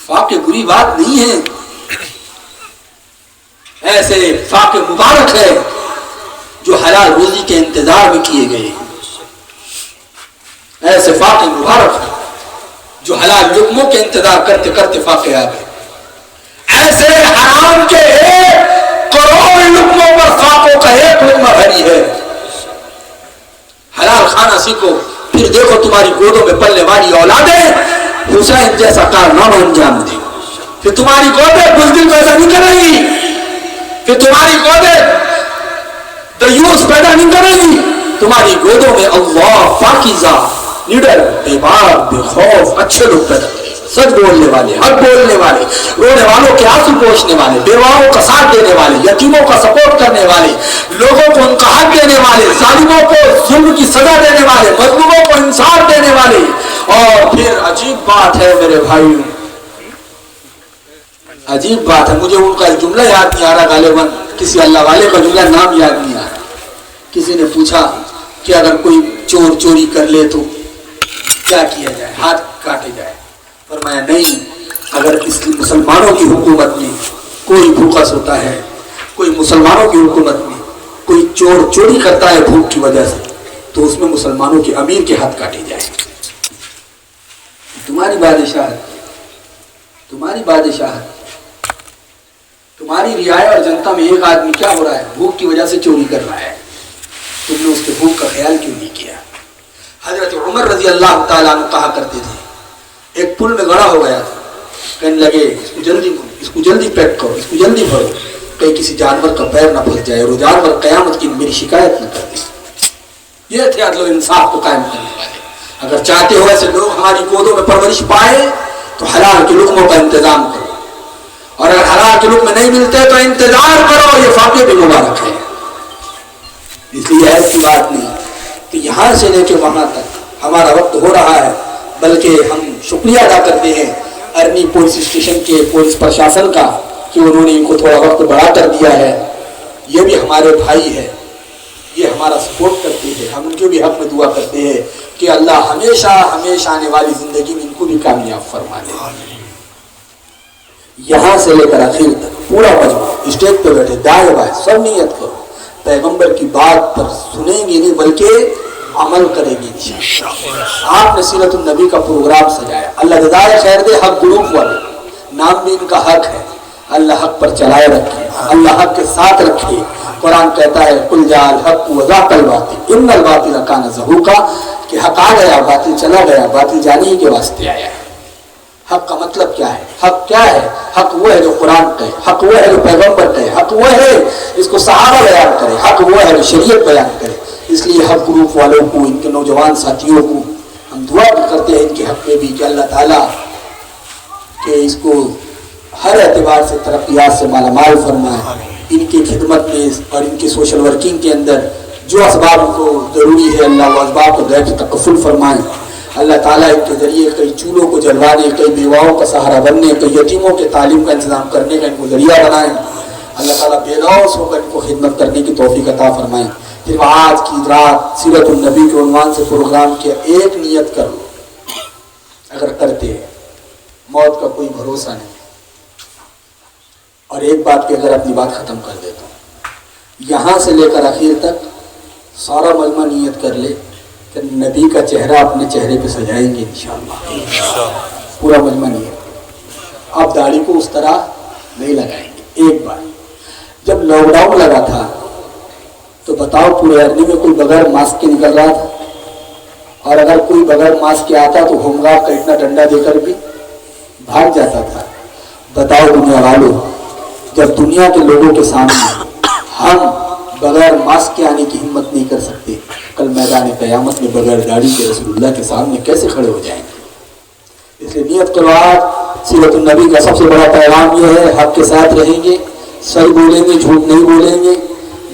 فاقے بری بات نہیں ہے, ایسے فاقے مبارک ہے جو حلال روزی کے انتظار میں کیے گئے ہیں. ایسے فاقے مبارک ہیں جو حلال لقموں کے انتظار کرتے کرتے فاقے آ گئے. ایسے حرام کے 1 کروڑ لقموں پر فاقوں کا 1 لقمہ بھری ہے. حلال کھانا سیکھو, پھر دیکھو تمہاری گودوں میں پلنے والی اولادیں حسین جیسا کارنامہ انجام دے. پھر تمہاری گودیں بزدل پیدا نہیں کریں گی, پھر تمہاری گودیں دیوس پیدا نہیں کریں گی, تمہاری گودوں میں اللہ پاکیزہ نڈر بے باک بے خوف اچھے لوگ پیدا کریں, سچ بولنے والے, حق بولنے والے, رونے والوں کے آنسو پوچھنے والے, بیواؤں کا ساتھ دینے والے, یتیموں کا سپورٹ کرنے والے, لوگوں کو ان کا حق دینے والے, ظالموں کو ظلم کی سزا دینے والے, مظلوموں کو انصاف دینے والے. اور پھر عجیب بات ہے میرے بھائیوں, عجیب بات ہے, مجھے ان کا جملہ یاد نہیں آ رہا, غالباً کسی اللہ والے کا جملہ نام یاد نہیں آ رہا. کسی نے پوچھا کہ اگر کوئی چور چوری کر لے تو کیا کیا جائے, ہاتھ کاٹے جائے. فرمایا نہیں, اگر اس مسلمانوں کی حکومت میں کوئی بھوکا سوتا ہے, کوئی مسلمانوں کی حکومت میں کوئی چور چوری کرتا ہے بھوک کی وجہ سے, تو اس میں مسلمانوں کے امیر کے ہاتھ کاٹے جائے. تمہاری بادشاہت, تمہاری بادشاہت, تمہاری رعایا اور جنتا میں ایک آدمی کیا ہو رہا ہے, بھوک کی وجہ سے چوری کر رہا ہے, تم نے اس کے بھوک کا خیال کیوں نہیں کیا؟ حضرت عمر رضی اللہ تعالیٰ عنہ کہا کرتے تھے, ایک پل میں گڑھا ہو گیا تھا, کہنے لگے اس کو جلدی پیک کرو, اس کو جلدی بھرو, کہیں کسی جانور کا پیر نہ پھنس جائے اور وہ جانور قیامت کی میری شکایت نہ کر دے. یہ تھے عدل و انصاف کو قائم کرنے والے. اگر چاہتے ہو ایسے لوگ ہماری گودوں میں پرورش پائے تو حلال کے لقموں کا انتظام کرو, اور اگر حلال کے لقمے نہیں ملتے تو انتظار کرو. یہ فاقے بھی مبارک ہے, اس لیے ایسی بات نہیں کہ یہاں سے لے کے وہاں تک ہمارا وقت ہو رہا ہے, بلکہ ہم شکریہ ادا کرتے ہیں ارنی پولیس اسٹیشن کے پولیس پرشاسن کا کہ انہوں نے ان کو تھوڑا وقت بڑھا کر دیا ہے. یہ بھی ہمارے بھائی ہے, یہ ہمارا سپورٹ کرتے ہیں, ہم ان کے بھی حق میں دعا کرتے ہیں کہ اللہ ہمیشہ ہمیشہ آنے والی زندگی میں ان کو بھی کامیاب فرما دے. یہاں سے لے کر آخر تک پورا مجموعہ اسٹیج پہ بیٹھے دائیں بائیں سب نیت کرو, پیغمبر کی بات پر سنیں گے نہیں بلکہ عمل کریں گے انشاءاللہ. آپ نے سیرت النبی کا پروگرام سجایا, اللہ جزائے خیر دے. حق گروپ والے, نام بھی ان کا حق ہے, اللہ حق پر چلائے رکھے, اللہ حق کے ساتھ رکھے. قرآن کہتا ہے قل جاء الحق وزهق الباطل ان الباطل کان زهوقا, کہ حق آ گیا باطل چلا گیا, باطل جانے ہی کے واسطے آیا ہے. حق کا مطلب کیا ہے؟ حق کیا ہے؟ حق وہ ہے جو قرآن کہے, حق وہ ہے جو پیغمبر کہے, حق وہ ہے جس کو صحابہ بیان کرے, حق وہ ہے جو شریعت بیان کرے. اس لیے حق گروپ والوں کو, ان کے نوجوان ساتھیوں کو ہم دعا بھی کرتے ہیں ان کے حق میں بھی کہ اللہ تعالیٰ کہ اس کو ہر اعتبار سے ترقیات سے مالا مال فرمائے. ان کی خدمت میں اور ان کی سوشل ورکنگ کے اندر جو اسباب کو ضروری ہے اللہ وہ اسباب کو غیر تکفل فرمائے. اللہ تعالیٰ ان کے ذریعے کئی چولوں کو جلوانے, کئی بیواؤں کا سہارا بننے, کئی یتیموں کے تعلیم کا انتظام کرنے کا ان کو ذریعہ بنائیں. اللہ تعالیٰ بے لوث ہو کر ان کو خدمت کرنے کی توفیق عطا فرمائیں. پھر آج کی رات سیرت النبی کے عنوان سے پروگرام کیا, ایک نیت کر لو, اگر کرتے ہیں موت کا کوئی بھروسہ نہیں. اور ایک بات کہ اگر اپنی بات ختم کر دیتا ہوں, یہاں سے لے کر آخر تک سارا مجمع نیت کر لے کہ نبی کا چہرہ اپنے چہرے پہ سجائیں گے انشاءاللہ. پورا مجمع نیت. آپ داڑھی کو اس طرح نہیں لگائیں گے. ایک بار جب لاک ڈاؤن لگا تھا تو بتاؤ پورے ارنی میں کوئی بغیر ماسک کے نکل رہا تھا؟ اور اگر کوئی بغیر ماسک کے آتا تو ہوم گارڈ کا اتنا ڈنڈا دے کر بھی بھاگ جاتا تھا. بتاؤ دنیا والوں، جب دنیا کے لوگوں کے سامنے ہم بغیر ماسک کے آنے کی ہمت نہیں کر سکتے، کل میدان قیامت میں بغیر داڑھی کے رسول اللہ کے سامنے کیسے کھڑے ہو جائیں گے؟ اس لیے نیت کرو. آج سیرت النبی کا سب سے بڑا پیغام یہ ہے، حق کے ساتھ رہیں گے، صحیح بولیں گے، جھوٹ نہیں بولیں گے،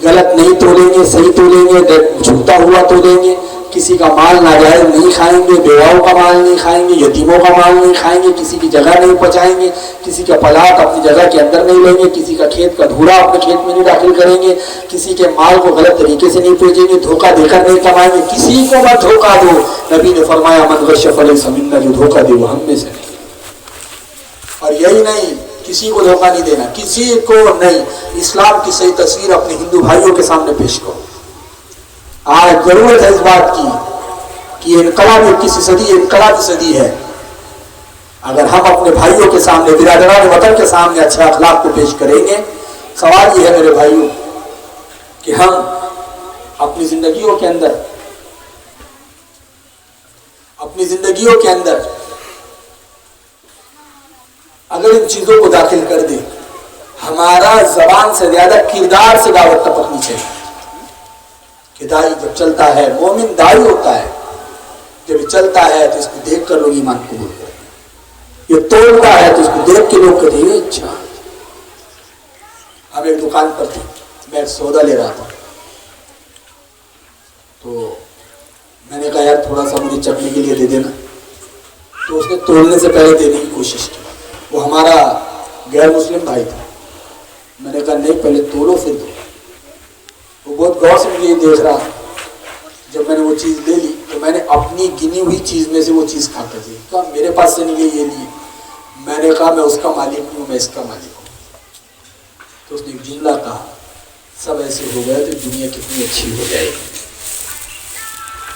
غلط نہیں تولیں گے، صحیح تولیں گے، جھوٹا ہوا تولیں گے، کسی کا مال ناجائز نہیں کھائیں گے، بیواؤں کا مال نہیں کھائیں گے، یتیموں کا مال نہیں کھائیں گے، کسی کی جگہ نہیں پہنچائیں گے، کسی کا پلاٹ اپنی جگہ کے اندر نہیں لیں گے، کسی کا کھیت کا دھوڑا اپنے کھیت میں نہیں داخل کریں گے، کسی کے مال کو غلط طریقے سے نہیں بھیجیں گے، دھوکہ دے کر نہیں کمائیں گے. کسی کو مت دھوکہ دو. نبی نے فرمایا من غش فلیس منا، جو دھوکہ دے وہ ہم میں سے نہیں. اور یہی نہیں، کسی کو دھوکہ نہیں دینا، کسی کو نہیں. اسلام کی صحیح تصویر اپنے ہندو بھائیوں کے سامنے پیش کرو. آج ضرورت ہے اس بات کی کہ یہ انقلابی 21 صدی انقلابی صدی ہے. اگر ہم اپنے بھائیوں کے سامنے، برادران وطن کے سامنے اچھے اخلاق کو پیش کریں گے، سوال یہ ہے میرے بھائیوں کہ ہم اپنی زندگیوں کے اندر اگر ان چیزوں کو داخل کر دیں، ہمارا زبان سے زیادہ کردار سے دعوت ٹپکنی چاہیے. کہ دائی جب چلتا ہے، مومن دائی ہوتا ہے، جب چلتا ہے تو اس کو دیکھ کر لوگ ایمان قبول کرتے ہیں. یہ توڑتا ہے تو اس کو دیکھ کے لوگ کہتے ہیں اچھا. ہم ایک دکان پر تھے، میں ایک سودا لے رہا تھا، تو میں نے کہا یار تھوڑا سا مجھے چکنے کے لیے دے دینا. تو اس نے توڑنے سے پہلے دینے کی کوشش کی. وہ ہمارا غیر مسلم بھائی تھا. میں نے کہا نہیں، پہلے تولو پھر دو. وہ بہت غور سے مجھے دیکھ رہا تھا. جب میں نے وہ چیز لے لی تو میں نے اپنی گنی ہوئی چیز میں سے وہ چیز کھا کر دی. کہا میرے پاس سے نہیں لی، یہ لیے. میں نے کہا میں اس کا مالک نہیں ہوں، میں اس کا مالک ہوں. تو اس نے ایک جملہ کہا، سب ایسے ہو گئے تو دنیا کتنی اچھی ہو جائے گی.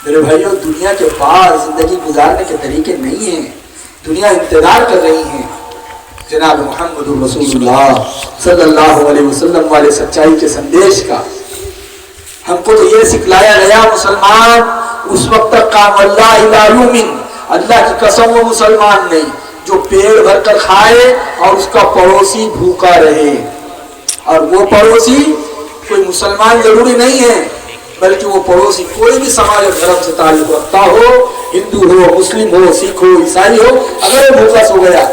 میرے بھائیوں، دنیا کے پاس زندگی گزارنے کے طریقے نہیں ہیں. دنیا انتظار کر رہی ہے جناب محمد رسول اللہ صلی اللہ علیہ وسلم والے سچائی کے سندیش کا. ہم کو تو یہ سکھلایا گیا مسلمان اس وقت تک کام اللہ لا یؤمن، اللہ کی قسم وہ مسلمان نہیں جو پیڑ بھر کر کھائے اور اس کا پڑوسی بھوکا رہے. اور وہ پڑوسی کوئی مسلمان ضروری نہیں ہے، بلکہ وہ پڑوسی کوئی بھی سماج اور دھرم سے تعلق رکھتا ہو، ہندو ہو، مسلم ہو، سکھ ہو، عیسائی ہو، اگر وہ بھوکا سو گیا،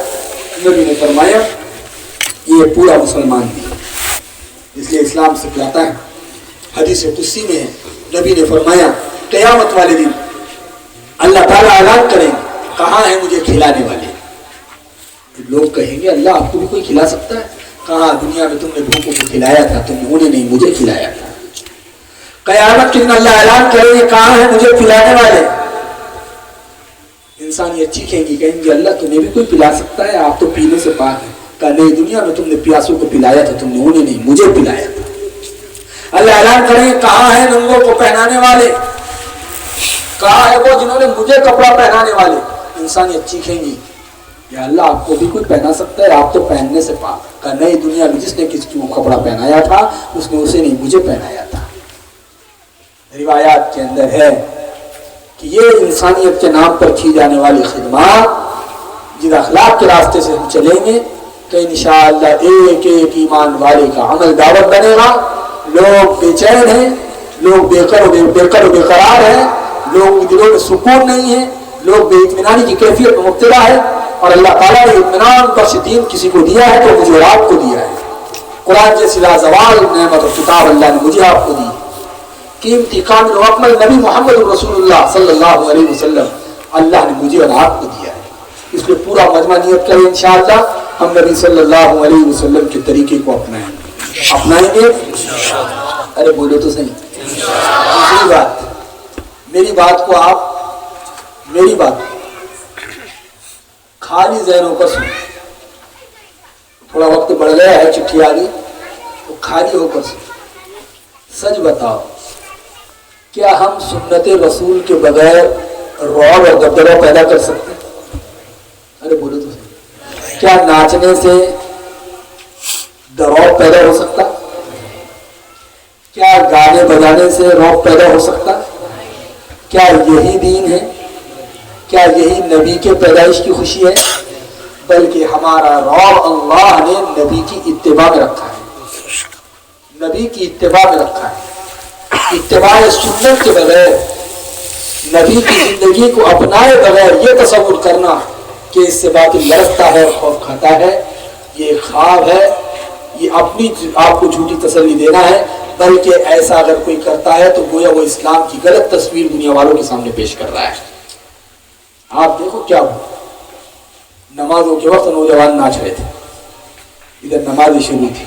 نبی نے فرمایا یہ پورا مسلمان نہیں. اس لیے اسلام سکھلاتا ہے. حدیث قدسی میں ہے، نبی نے فرمایا قیامت والے دن اللہ تعالیٰ اعلان کریں کہاں ہے مجھے کھلانے والے. لوگ کہیں گے اللہ آپ کو بھی کوئی کھلا سکتا ہے؟ کہاں دنیا میں تم نے بھوکوں کو کھلایا تھا، تم نے انہیں نہیں مجھے کھلایا تھا. قیامت کے دن اللہ اعلان کریں گے کہاں ہے مجھے پلانے والے. انسان یہ چیخیں گی، کہیں گے اللہ تمہیں بھی کوئی پلا سکتا ہے، آپ تو پینے سے پاک ہیں. کہا نہیں، دنیا میں تم نے پیاسوں کو پلایا تھا، تم نے انہیں نہیں مجھے پلایا تھا. اللہ اعلان کریں گے کہاں ہے ننگوں کو پہنانے والے، کہاں ہے وہ جنہوں نے مجھے کپڑا پہنانے والے. انسان یہ چیخیں گی یا اللہ آپ کو بھی کوئی پہنا سکتا ہے، آپ تو پہننے سے پاک. کہا نہیں، دنیا میں جس نے کس کو کپڑا پہنایا تھا اس نے اسے نہیں مجھے پہنایا تھا. روایات کے اندر ہے کہ یہ انسانیت کے نام پر کی جانے والی خدمات جن اخلاق کے راستے سے ہم چلیں گے تو انشاءاللہ ایک ایک ایمان والے کا عمل دعوت بنے گا. لوگ بے چین ہیں، لوگ بے قرار ہیں، لوگ دلوں میں سکون نہیں ہے، لوگ بے اطمینانی کی کیفیت میں مبتلا ہے. اور اللہ تعالیٰ نے اطمینان بخش دین کسی کو دیا ہے تو مجھے اور آپ کو دیا ہے. قرآن جیسی لازوال نعمت اور کتاب اللہ نے مجھے آپ کو دی. قیمتی کامل و اکمل نبی محمد رسول اللہ صلی اللہ علیہ وسلم اللہ نے مجھے اور آپ کو دیا ہے. اس لیے پورا مجمع نیت کریں انشاءاللہ ہم نبی صلی اللہ علیہ وسلم کے طریقے کو اپنائیں گے. ارے بولو تو صحیح. دوسری بات، میری بات خالی ذہن ہو کر سن. تھوڑا وقت بڑھ گیا ہے، چٹھی آ گئی تو خالی ہو کر سن. سچ بتاؤ، کیا ہم سنت رسول کے بغیر رعب اور دبدبہ پیدا کر سکتے ہیں؟ ارے بولو تو صحیح. کیا ناچنے سے، رعب پیدا ہو سکتا؟ کیا گانے بجانے سے رعب پیدا ہو سکتا؟ کیا یہی دین ہے؟ کیا یہی نبی کے پیدائش کی خوشی ہے؟ بلکہ ہمارا رعب اللہ نے نبی کی اتباع میں رکھا ہے، نبی کی اتباع میں رکھا ہے۔ اتباع سنت کے بغیر، نبی کی زندگی کو اپنائے بغیر یہ تصور کرنا کہ اس سے باطل لڑکتا ہے، خوف کھاتا ہے، یہ خواب ہے، یہ اپنی آپ کو جھوٹی تسلی دینا ہے۔ بلکہ ایسا اگر کوئی کرتا ہے تو گویا وہ اسلام کی غلط تصویر دنیا والوں کے سامنے پیش کر رہا ہے۔ آپ دیکھو کیا ہوا، نمازوں کے وقت نوجوان ناچ رہے تھے، ادھر نماز شروع تھی،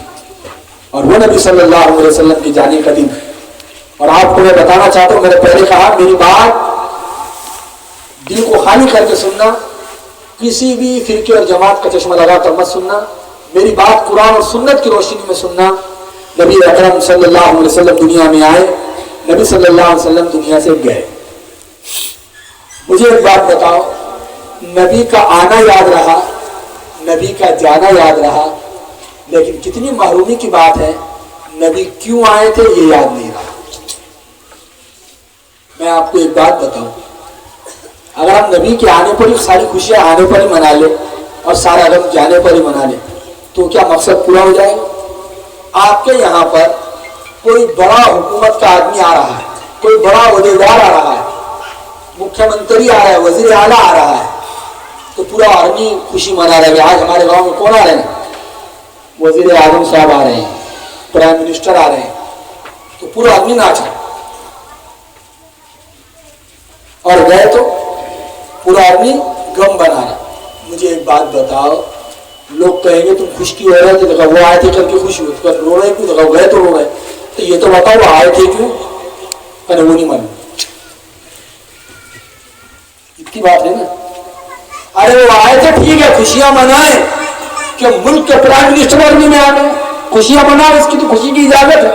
اور وہ نبی صلی اللہ علیہ وسلم کی جانے کا دن۔ اور آپ کو میں بتانا چاہتا ہوں، میں نے پہلے کہا میری بات دل کو خالی کر کے سننا، کسی بھی فرقے اور جماعت کا چشمہ لگا کر مت سننا، میری بات قرآن اور سنت کی روشنی میں سننا۔ نبی اکرم صلی اللہ علیہ وسلم دنیا میں آئے، نبی صلی اللہ علیہ وسلم دنیا سے گئے۔ مجھے ایک بات بتاؤ، نبی کا آنا یاد رہا، نبی کا جانا یاد رہا، لیکن کتنی محرومی کی بات ہے، نبی کیوں آئے تھے یہ یاد نہیں رہا۔ میں آپ کو ایک بات بتاؤں، اگر ہم نبی کے آنے پر ہی ساری خوشیاں آنے پر ہی منا لیں اور سارا غم جانے پر ہی منا لیں تو کیا مقصد پورا ہو جائے گا؟ آپ کے یہاں پر کوئی بڑا حکومت کا آدمی آ رہا ہے، کوئی بڑا عہدیدار آ رہا ہے، مکھیہ منتری آ رہا ہے، وزیر اعلیٰ آ رہا ہے، تو پورا آدمی خوشی منا رہا ہے۔ آج ہمارے گاؤں میں کون آ رہے ہیں؟ وزیر اعظم صاحب آ رہے ہیں، پرائم منسٹر آ رہے ہیں، تو پورا آدمی ناچ رہا ہے۔ اور گئے تو پورا آدمی غم بنا رہا۔ مجھے ایک بات بتاؤ، لوگ کہیں گے تم خوش کیوں ہو رہے تھے؟ دیکھا وہ آئے تھے کر کے خوش ہوئے، کر رو رہے کیوں؟ دیکھا گئے تو رو رہے، تو یہ تو بتاؤ وہ آئے تھے کیوں؟ ارے وہ نہیں معلوم، اتنی بات ہے نا۔ ارے وہ آئے تھے ٹھیک ہے، خوشیاں منائیں، کہ ملک کے پرائم منسٹر آدمی میں آ گئے، خوشیاں منائیں، اس کی تو خوشی کی اجازت ہے،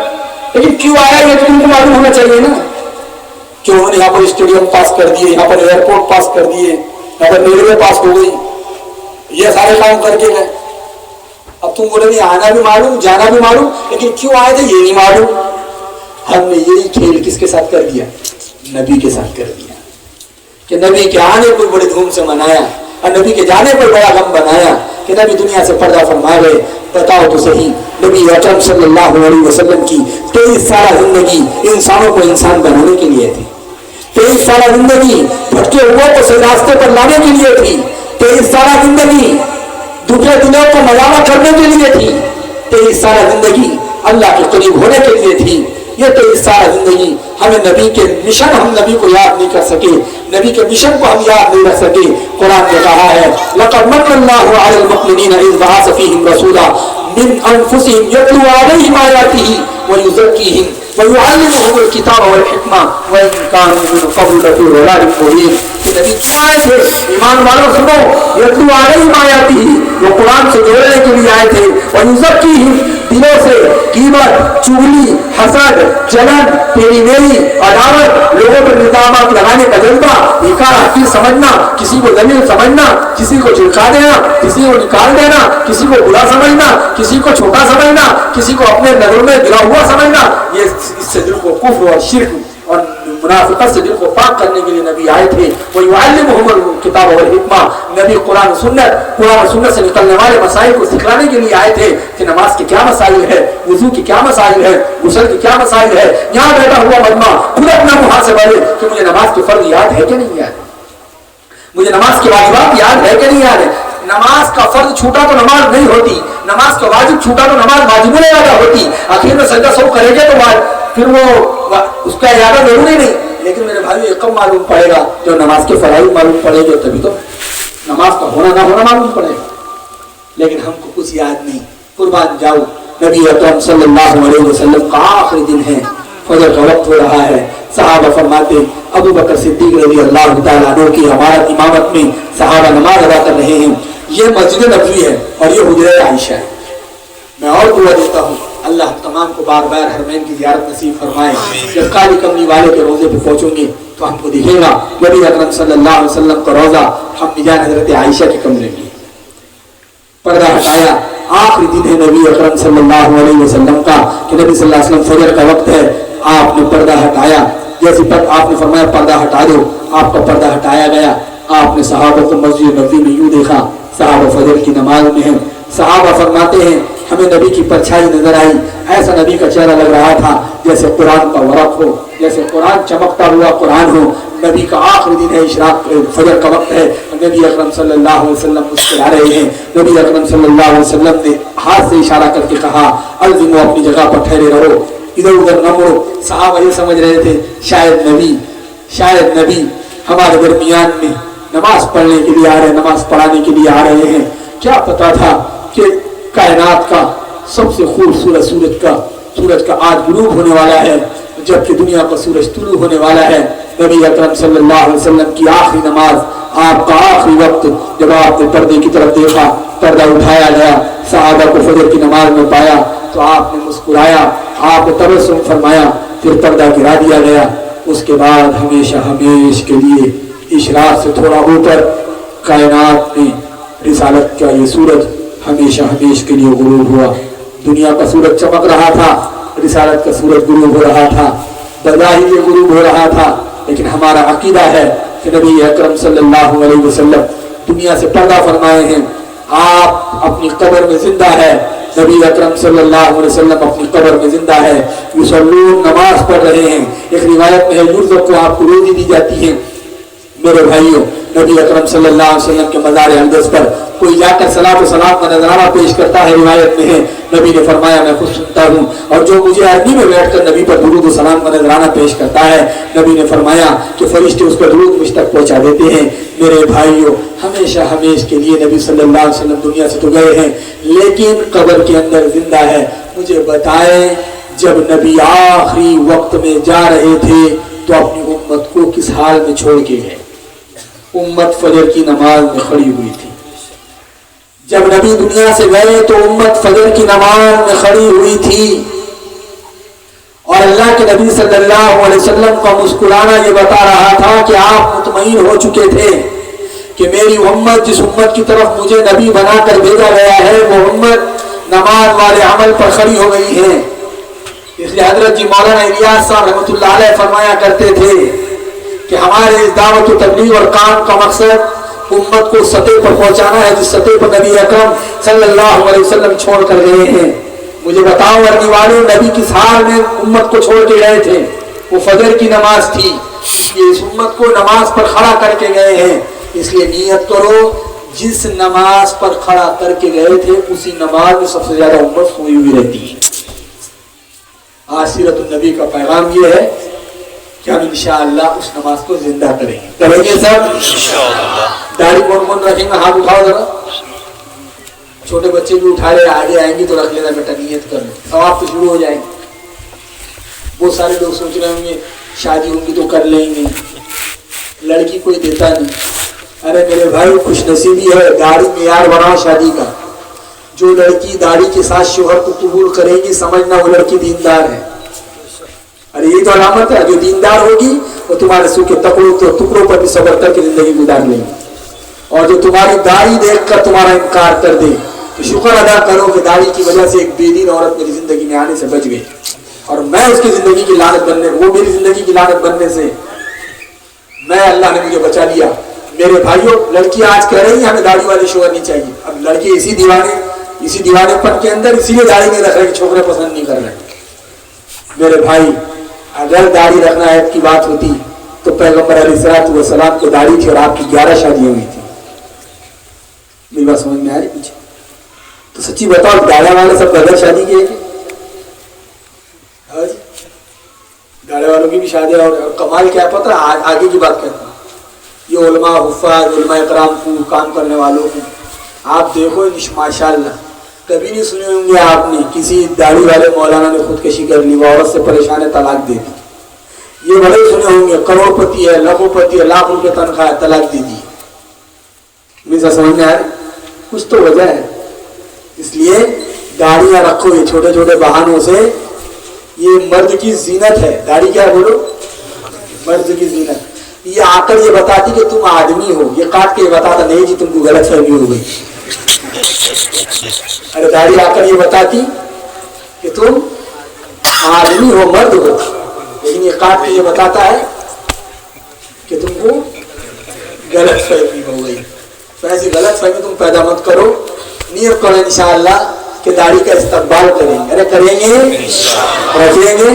لیکن کیوں آیا یہ تو تم کو معلوم ہونا چاہیے نا۔ کہ انہوں نے یہاں پر اسٹیڈیم پاس کر دیے، یہاں پر ایئرپورٹ پاس کر دیے، یہاں پر ریلوے پاس ہو گئی، یہ سارے کام کر کے گئے۔ اب تم بولے نہیں آنا بھی معلوم، جانا بھی معلوم، لیکن کیوں آئے تھے یہ نہیں معلوم۔ ہم نے یہی کھیل کس کے ساتھ کر دیا؟ نبی کے ساتھ کر دیا، کہ نبی کے آنے پر بڑی دھوم سے منایا اور نبی کے جانے پر بڑا غم بنایا کہ نبی دنیا سے پردہ فرما گئے۔ بتاؤ تو صحیح، نبی اکرم صلی اللہ علیہ وسلم کی 23 سالہ زندگی انسانوں کو انسان بنانے کے لیے تھی، 23 سالہ زندگی بھٹکے ہوئے کو صحیح راستے پر لانے کے لیے تھی، 23 سالہ زندگی دکھے دلوں کو ملامہ کرنے کے لیے تھی، 23 سالہ زندگی اللہ کے قریب ہونے کے لیے تھی۔ یہ 23 سالہ زندگی ہمیں نبی کے مشن، ہم نبی کو یاد نہیں کر سکے، نبی کے مشن کو ہم یاد نہیں رکھ سکے۔ قرآن نے کہا ہے لَقَدْ مَنَّ اللَّهُ عَلَى الْمُؤْمِنِينَ إِذْ بَعَثَ فِيهِمْ رَسُولًا مِنْ أَنفُسِهِمْ يَتْلُو عَلَيْهِمْ آيَاتِهِ وَيُزَكِّيهِمْ وَيُعَلِّمُهُمُ الْكِتَابَ وَالْحِكْمَةَ وَإِنْ كَانُوا مِنْ قَبْلُ لَفِي ضَلَالٍ مُبِينٍ۔ کہ نبی کیوں آئے تھے؟ ایمان والوں سنو، یتلو علیہم آیاتہ، وہ قرآن سے جوڑنے کے لیے آئے تھے، وَيُزَكِّيهِمْ، دلوں سے غیبت، چغلی، حسد، جلن، تیری میری، عداوت، لوگوں پر الزامات لگانے کا جذبہ، انکار حقیر سمجھنا، کسی کو ذلیل سمجھنا، کسی کو جھڑکا دینا، کسی کو نکال دینا، کسی کو برا سمجھنا، کسی کو چھوٹا سمجھنا، کسی کو اپنے نظر میں گرا ہوا سمجھنا، یہ اس سے دل کو کفر اور شرک اور منافقت سے دل کو پاک کرنے کے لیے نبی آئے تھے۔ وَيُعَلِّمُهُمُ الْكِتَابَ وَالْحِكْمَةَ، نبی قرآن و سنت سے نکلنے والے مسائل کو سکھلانے کے لیے آئے تھے کہ نماز کے کیا مسائل ہے، وضو کی کیا مسائل ہے، غسل کی کیا مسائل ہے۔ یہاں بیٹھا ہوا مجمع خود اپنا محاسبہ لے کہ مجھے نماز کے فرض یاد ہے کہ نہیں یاد ہے، مجھے نماز کے واجبات یاد ہے کہ نہیں یاد ہے۔ نماز کا فرض چھوٹا تو نماز نہیں ہوتی، نماز کا واجب چھوٹا تو نماز واجب نہیں ادا ہوتی۔ آخر میں سجدہ سہو کرے گے تو پھر وہ اس کا ارادہ ضروری نہیں، لیکن میرے بھائی یہ کب معلوم پڑے گا؟ جو نماز کے فرائض معلوم پڑے گے تبھی تو نماز کا ہونا نہ ہونا معلوم پڑے گا، لیکن ہم کو کچھ یاد نہیں۔ قربان جاؤ، نبی اکرم صلی اللہ علیہ وسلم کا آخری دن ہے، فجر کا وقت ہو رہا ہے، صحابہ فرماتے ابو بکر صدیق رضی اللہ تعالیٰ عنہ کی امامت میں صحابہ نماز ادا کر رہے ہیں۔ یہ مسجد نبوی ہے اور یہ حجرہ عائشہ ہے۔ میں اور دعا دیتا ہوں اللہ تمام کو بار بار حرمین کی زیارت نصیب فرمائے۔ جب کالی کملی والے کے روزے پہ پہنچوں گے تو ہم کو دکھے گا نبی اکرم صلی اللہ علیہ وسلم کا روزہ، ہم جان حضرت عائشہ کے کمرے میں، پردہ ہٹایا، آخری دن ہے نبی اکرم صلی اللہ علیہ وسلم کا کہ نبی صلی اللہ علیہ وسلم فجر کا وقت ہے، آپ نے پردہ ہٹایا، جیسے آپ نے فرمایا پردہ ہٹا دو، آپ کا پردہ ہٹایا گیا، آپ نے صحابہ کو مسجد نبوی میں یوں دیکھا، صحابہ فجر کی نماز میں ہیں، صحابہ فرماتے ہیں ہمیں نبی کی پرچھائی نظر آئی، ایسا نبی کا چہرہ لگ رہا تھا جیسے قرآن کا ورق ہو، جیسے قرآن چمکتا ہوا قرآن ہو، نبی کا آخری دن ہے، اشراق فجر کا وقت ہے، نبی اکرم صلی اللہ علیہ وسلم مسکرا رہے ہیں، نبی اکرم صلی اللہ علیہ وسلم نے ہاتھ سے اشارہ کر کے کہا الزموا، اپنی جگہ پر ٹھہرے رہو، ادھر ادھر نہ مڑو۔ صحابہ یہ سمجھ رہے تھے شاید نبی ہمارے درمیان میں نماز پڑھنے کے لیے آ رہے ہیں، نماز پڑھانے کے لیے آ رہے ہیں، کیا پتا تھا کہ کائنات کا سب سے خوبصورت سورج کا آج غروب ہونے والا ہے، جبکہ دنیا کا سورج طلوع ہونے والا ہے۔ نبی اکرم صلی اللہ علیہ وسلم کی آخری نماز، آپ کا آخری وقت، جب آپ نے پردے کی طرف دیکھا، پردہ اٹھایا گیا، صحابہ کو فجر کی نماز میں پایا تو آپ نے مسکرایا، آپ نے تبسم فرمایا، پھر پردہ گرا دیا گیا۔ اس کے بعد ہمیشہ کے لیے اشراق سے تھوڑا اوپر کائنات میں رسالت کا یہ سورج ہمیشہ کے لیے غروب ہوا۔ دنیا کا سورج چمک رہا تھا، رسالت کا سورج غروب ہو رہا تھا، بظاہر یہ غروب ہو رہا تھا، لیکن ہمارا عقیدہ ہے کہ نبی اکرم صلی اللہ علیہ وسلم دنیا سے پردہ فرمائے ہیں، آپ اپنی قبر میں زندہ ہے، نبی اکرم صلی اللہ علیہ وسلم اپنی قبر میں زندہ ہے، یصلون، نماز پڑھ رہے ہیں۔ ایک روایت میں ہے یرزق کو آپ کو روزی دی جاتی ہے۔ میرے بھائیوں، نبی اکرم صلی اللہ علیہ وسلم کے مزار اقدس پر کوئی جا کر صلاۃ و سلام کا نذرانہ پیش کرتا ہے، روایت میں ہے نبی نے فرمایا میں خود سنتا ہوں، اور جو مجھے عربی میں بیٹھ کر نبی پر درود و سلام کا نذرانہ پیش کرتا ہے، نبی نے فرمایا کہ فرشتے اس پر درود مجھ تک پہنچا دیتے ہیں۔ میرے بھائیوں، ہمیشہ کے لیے نبی صلی اللہ علیہ وسلم دنیا سے تو گئے ہیں، لیکن قبر کے اندر زندہ ہے۔ مجھے بتائیں، جب نبی آخری وقت میں جا رہے تھے تو اپنی امت کو کس حال میں چھوڑ کے گئے؟ امت فجر کی نماز میں کھڑی ہوئی تھی۔ جب نبی دنیا سے گئے تو امت فجر کی نماز میں کھڑی ہوئی تھی، اور اللہ کے نبی صلی اللہ علیہ وسلم کا مسکرانا یہ بتا رہا تھا کہ آپ مطمئن ہو چکے تھے کہ میری امت، جس امت کی طرف مجھے نبی بنا کر بھیجا گیا ہے، وہ امت نماز والے عمل پر کھڑی ہو گئی ہے۔ اس لیے حضرت جی مولانا الیاس صاحب رحمۃ اللہ علیہ فرمایا کرتے تھے کہ ہمارے اس دعوت و تبلیغ اور کام کا مقصد امت کو سطح پر پہنچانا ہے، جس سطح پر نبی اکرم صلی اللہ علیہ وسلم چھوڑ کر گئے ہیں۔ مجھے بتاؤ ورنی والے نبی کس حال میں امت کو چھوڑ کے گئے تھے؟ وہ فجر کی نماز تھی، یہ اس امت کو نماز پر کھڑا کر کے گئے ہیں۔ اس لیے نیت کرو، جس نماز پر کھڑا کر کے گئے تھے اسی نماز میں سب سے زیادہ امت سوئی ہوئی رہتی ہے۔ آج سیرت النبی کا پیغام یہ ہے کہ ہم انشاءاللہ اس نماز کو زندہ کریں گے سب انشاءاللہ۔ داڑھی کون کون رکھیں گے؟ ہاتھ اٹھاؤ ذرا، چھوٹے بچے بھی اٹھا لے، آگے آئیں گے تو رکھ لینا بیٹا، نیت کر لو، ثواب تو شروع ہو جائیں گے۔ بہت سارے لوگ سوچ رہے ہوں گے شادی ہوگی تو کر لیں گے، لڑکی کوئی دیتا نہیں۔ ارے میرے بھائی، خوش نصیبی ہے، داڑھی معیار بناؤ شادی کا۔ جو لڑکی داڑھی کے ساتھ شوہر کو قبول کرے گی، سمجھنا وہ لڑکی دیندار ہے۔ ارے یہ تو علامت ہے، جو دیندار ہوگی وہ تمہارے سو کے ٹکڑوں پر بھی صبر کر کے زندگی گزار لیں گی، اور جو تمہاری داڑھی دیکھ کر تمہارا انکار کر دے تو شکر ادا کرو کہ داڑھی کی وجہ سے ایک بے دین عورت میری زندگی میں آنے سے بچ گئی، اور میں اس کی زندگی کی لعنت بننے، وہ میری زندگی کی لعنت بننے سے میں، اللہ نے مجھے بچا لیا۔ میرے بھائیوں، لڑکی آج کہہ رہی ہے ہمیں داڑھی والے شوہر نہیں چاہیے۔ اب لڑکی اسی دیوانے پن کے اندر اسی لیے داڑھی نہیں رکھ رہے کہ چھوکرے پسند نہیں کر رہے۔ میرے بھائی، اگر داڑھی رکھنا عیب کی بات ہوتی تو پیغمبر علیہ الصلوۃ والسلام کو داڑھی تھی اور آپ کی 11 شادیاں ہوئی تھی۔ میری بات سمجھ میں آ رہی پیچھے؟ تو سچی بتاؤ، داڑھی والے سب بغیر شادی کے ہیں؟ داڑھی والوں کی بھی شادیاں، اور کمال کیا پتہ، آگے کی بات کرتا ہوں، یہ علماء حفاظ، علماء کرام کو کام کرنے والوں کو آپ دیکھو، ماشاءاللہ کبھی نہیں سنے ہوں گے آپ نے کسی داڑھی والے مولانا نے خودکشی کر لی، وہ عورت سے پریشان ہے، طلاق دے دی۔ یہ بڑے سنے ہوں گے کروڑ پتی ہے، لاکھوں پتی ہے، لاکھ روپے تنخواہ ہے، طلاق دے دی۔ مجھے سمجھ میں آ رہی؟ کچھ تو وجہ ہے۔ اس لیے داڑیاں رکھو، یہ چھوٹے چھوٹے بہانوں سے، یہ مرد کی زینت ہے۔ داڑھی کیا بولو؟ مرد کی زینت۔ یہ آ کر یہ بتاتی کہ تم آدمی ہو، یہ کاٹ کے یہ بتاتا نہیں جی تم کو غلط فہمی ہو گئی۔ ارے داڑھی آ کر یہ بتاتی کہ تم آدمی ہو، مرد ہو، لیکن یہ کاٹ کے یہ بتاتا ہے کہ تم کو غلط فہمی ہو گئی. تو ایسی غلط فہمی تم پیدا مت کرو. نیت کرو انشاءاللہ کہ داڑھی کا استقبال کریں گے. ارے کریں گے، رکھیں گے،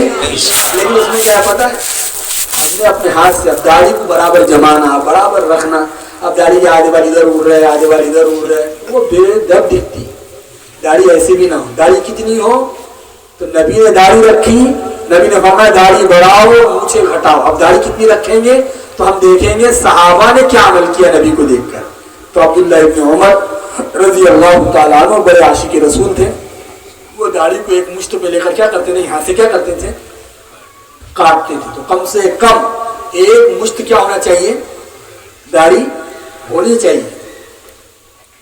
لیکن اس میں کیا پتا ہے، ہم نے اپنے ہاتھ سے اب داڑھی کو برابر جمانا، برابر رکھنا. اب داڑھی کے آدھے بال ادھر اڑ رہے، آدھے بال ادھر اڑ رہے، وہ بے دب دکھتی. داڑھی ایسی بھی نہ ہو. داڑھی کتنی ہو تو نبی نے داڑھی رکھی، نبی نے فرمایا داڑھی بڑھاؤ مونچھیں گھٹاؤ. اب داڑھی کتنی رکھیں گے تو ہم دیکھیں گے صحابہ نے کیا عمل کیا نبی کو دیکھ کر. تو عبداللہ ابن عمر رضی اللہ تعالیٰ عنہ بڑے عاشق رسول تھے. وہ داڑھی کو ایک مشت پہ لے کر کیا کرتے تھے، یہاں سے کیا کرتے تھے، کاٹتے تھے. تو کم سے کم ایک مشت کیا ہونا چاہیے، داڑھی ہونی چاہیے.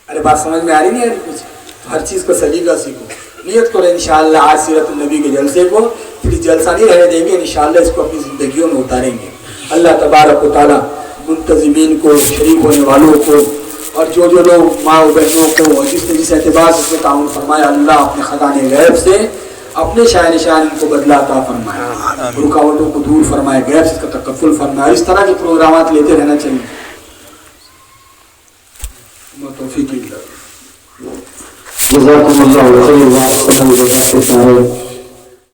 ارے بات سمجھ میں آ رہی نہیں آ رہی کچھ؟ ہر چیز کا سلیقہ سیکھو. نیت کرو انشاءاللہ آج سیرت النبی کے جلسے کو پھر جلسہ نہیں رہنے دیں گے، انشاءاللہ اس کو اپنی زندگیوں میں اتاریں گے. اللہ تبارک و تعالیٰ منتظمین کو، شریک ہونے والوں کو، اور جو لوگ ماں و بہنوں کو جس اعتبار سے اس میں تعاون فرمایا، اللہ اپنے خزانے غیب سے اپنے شاہ نشان ان کو بدلا عطا فرمایا، رکاوٹوں کو دور فرمائے، غیب سے اس کا تکفل فرمایا. اس طرح کے پروگرامات لیتے رہنا چاہیے. توفیق اللہ. جزاکم اللہ خیر.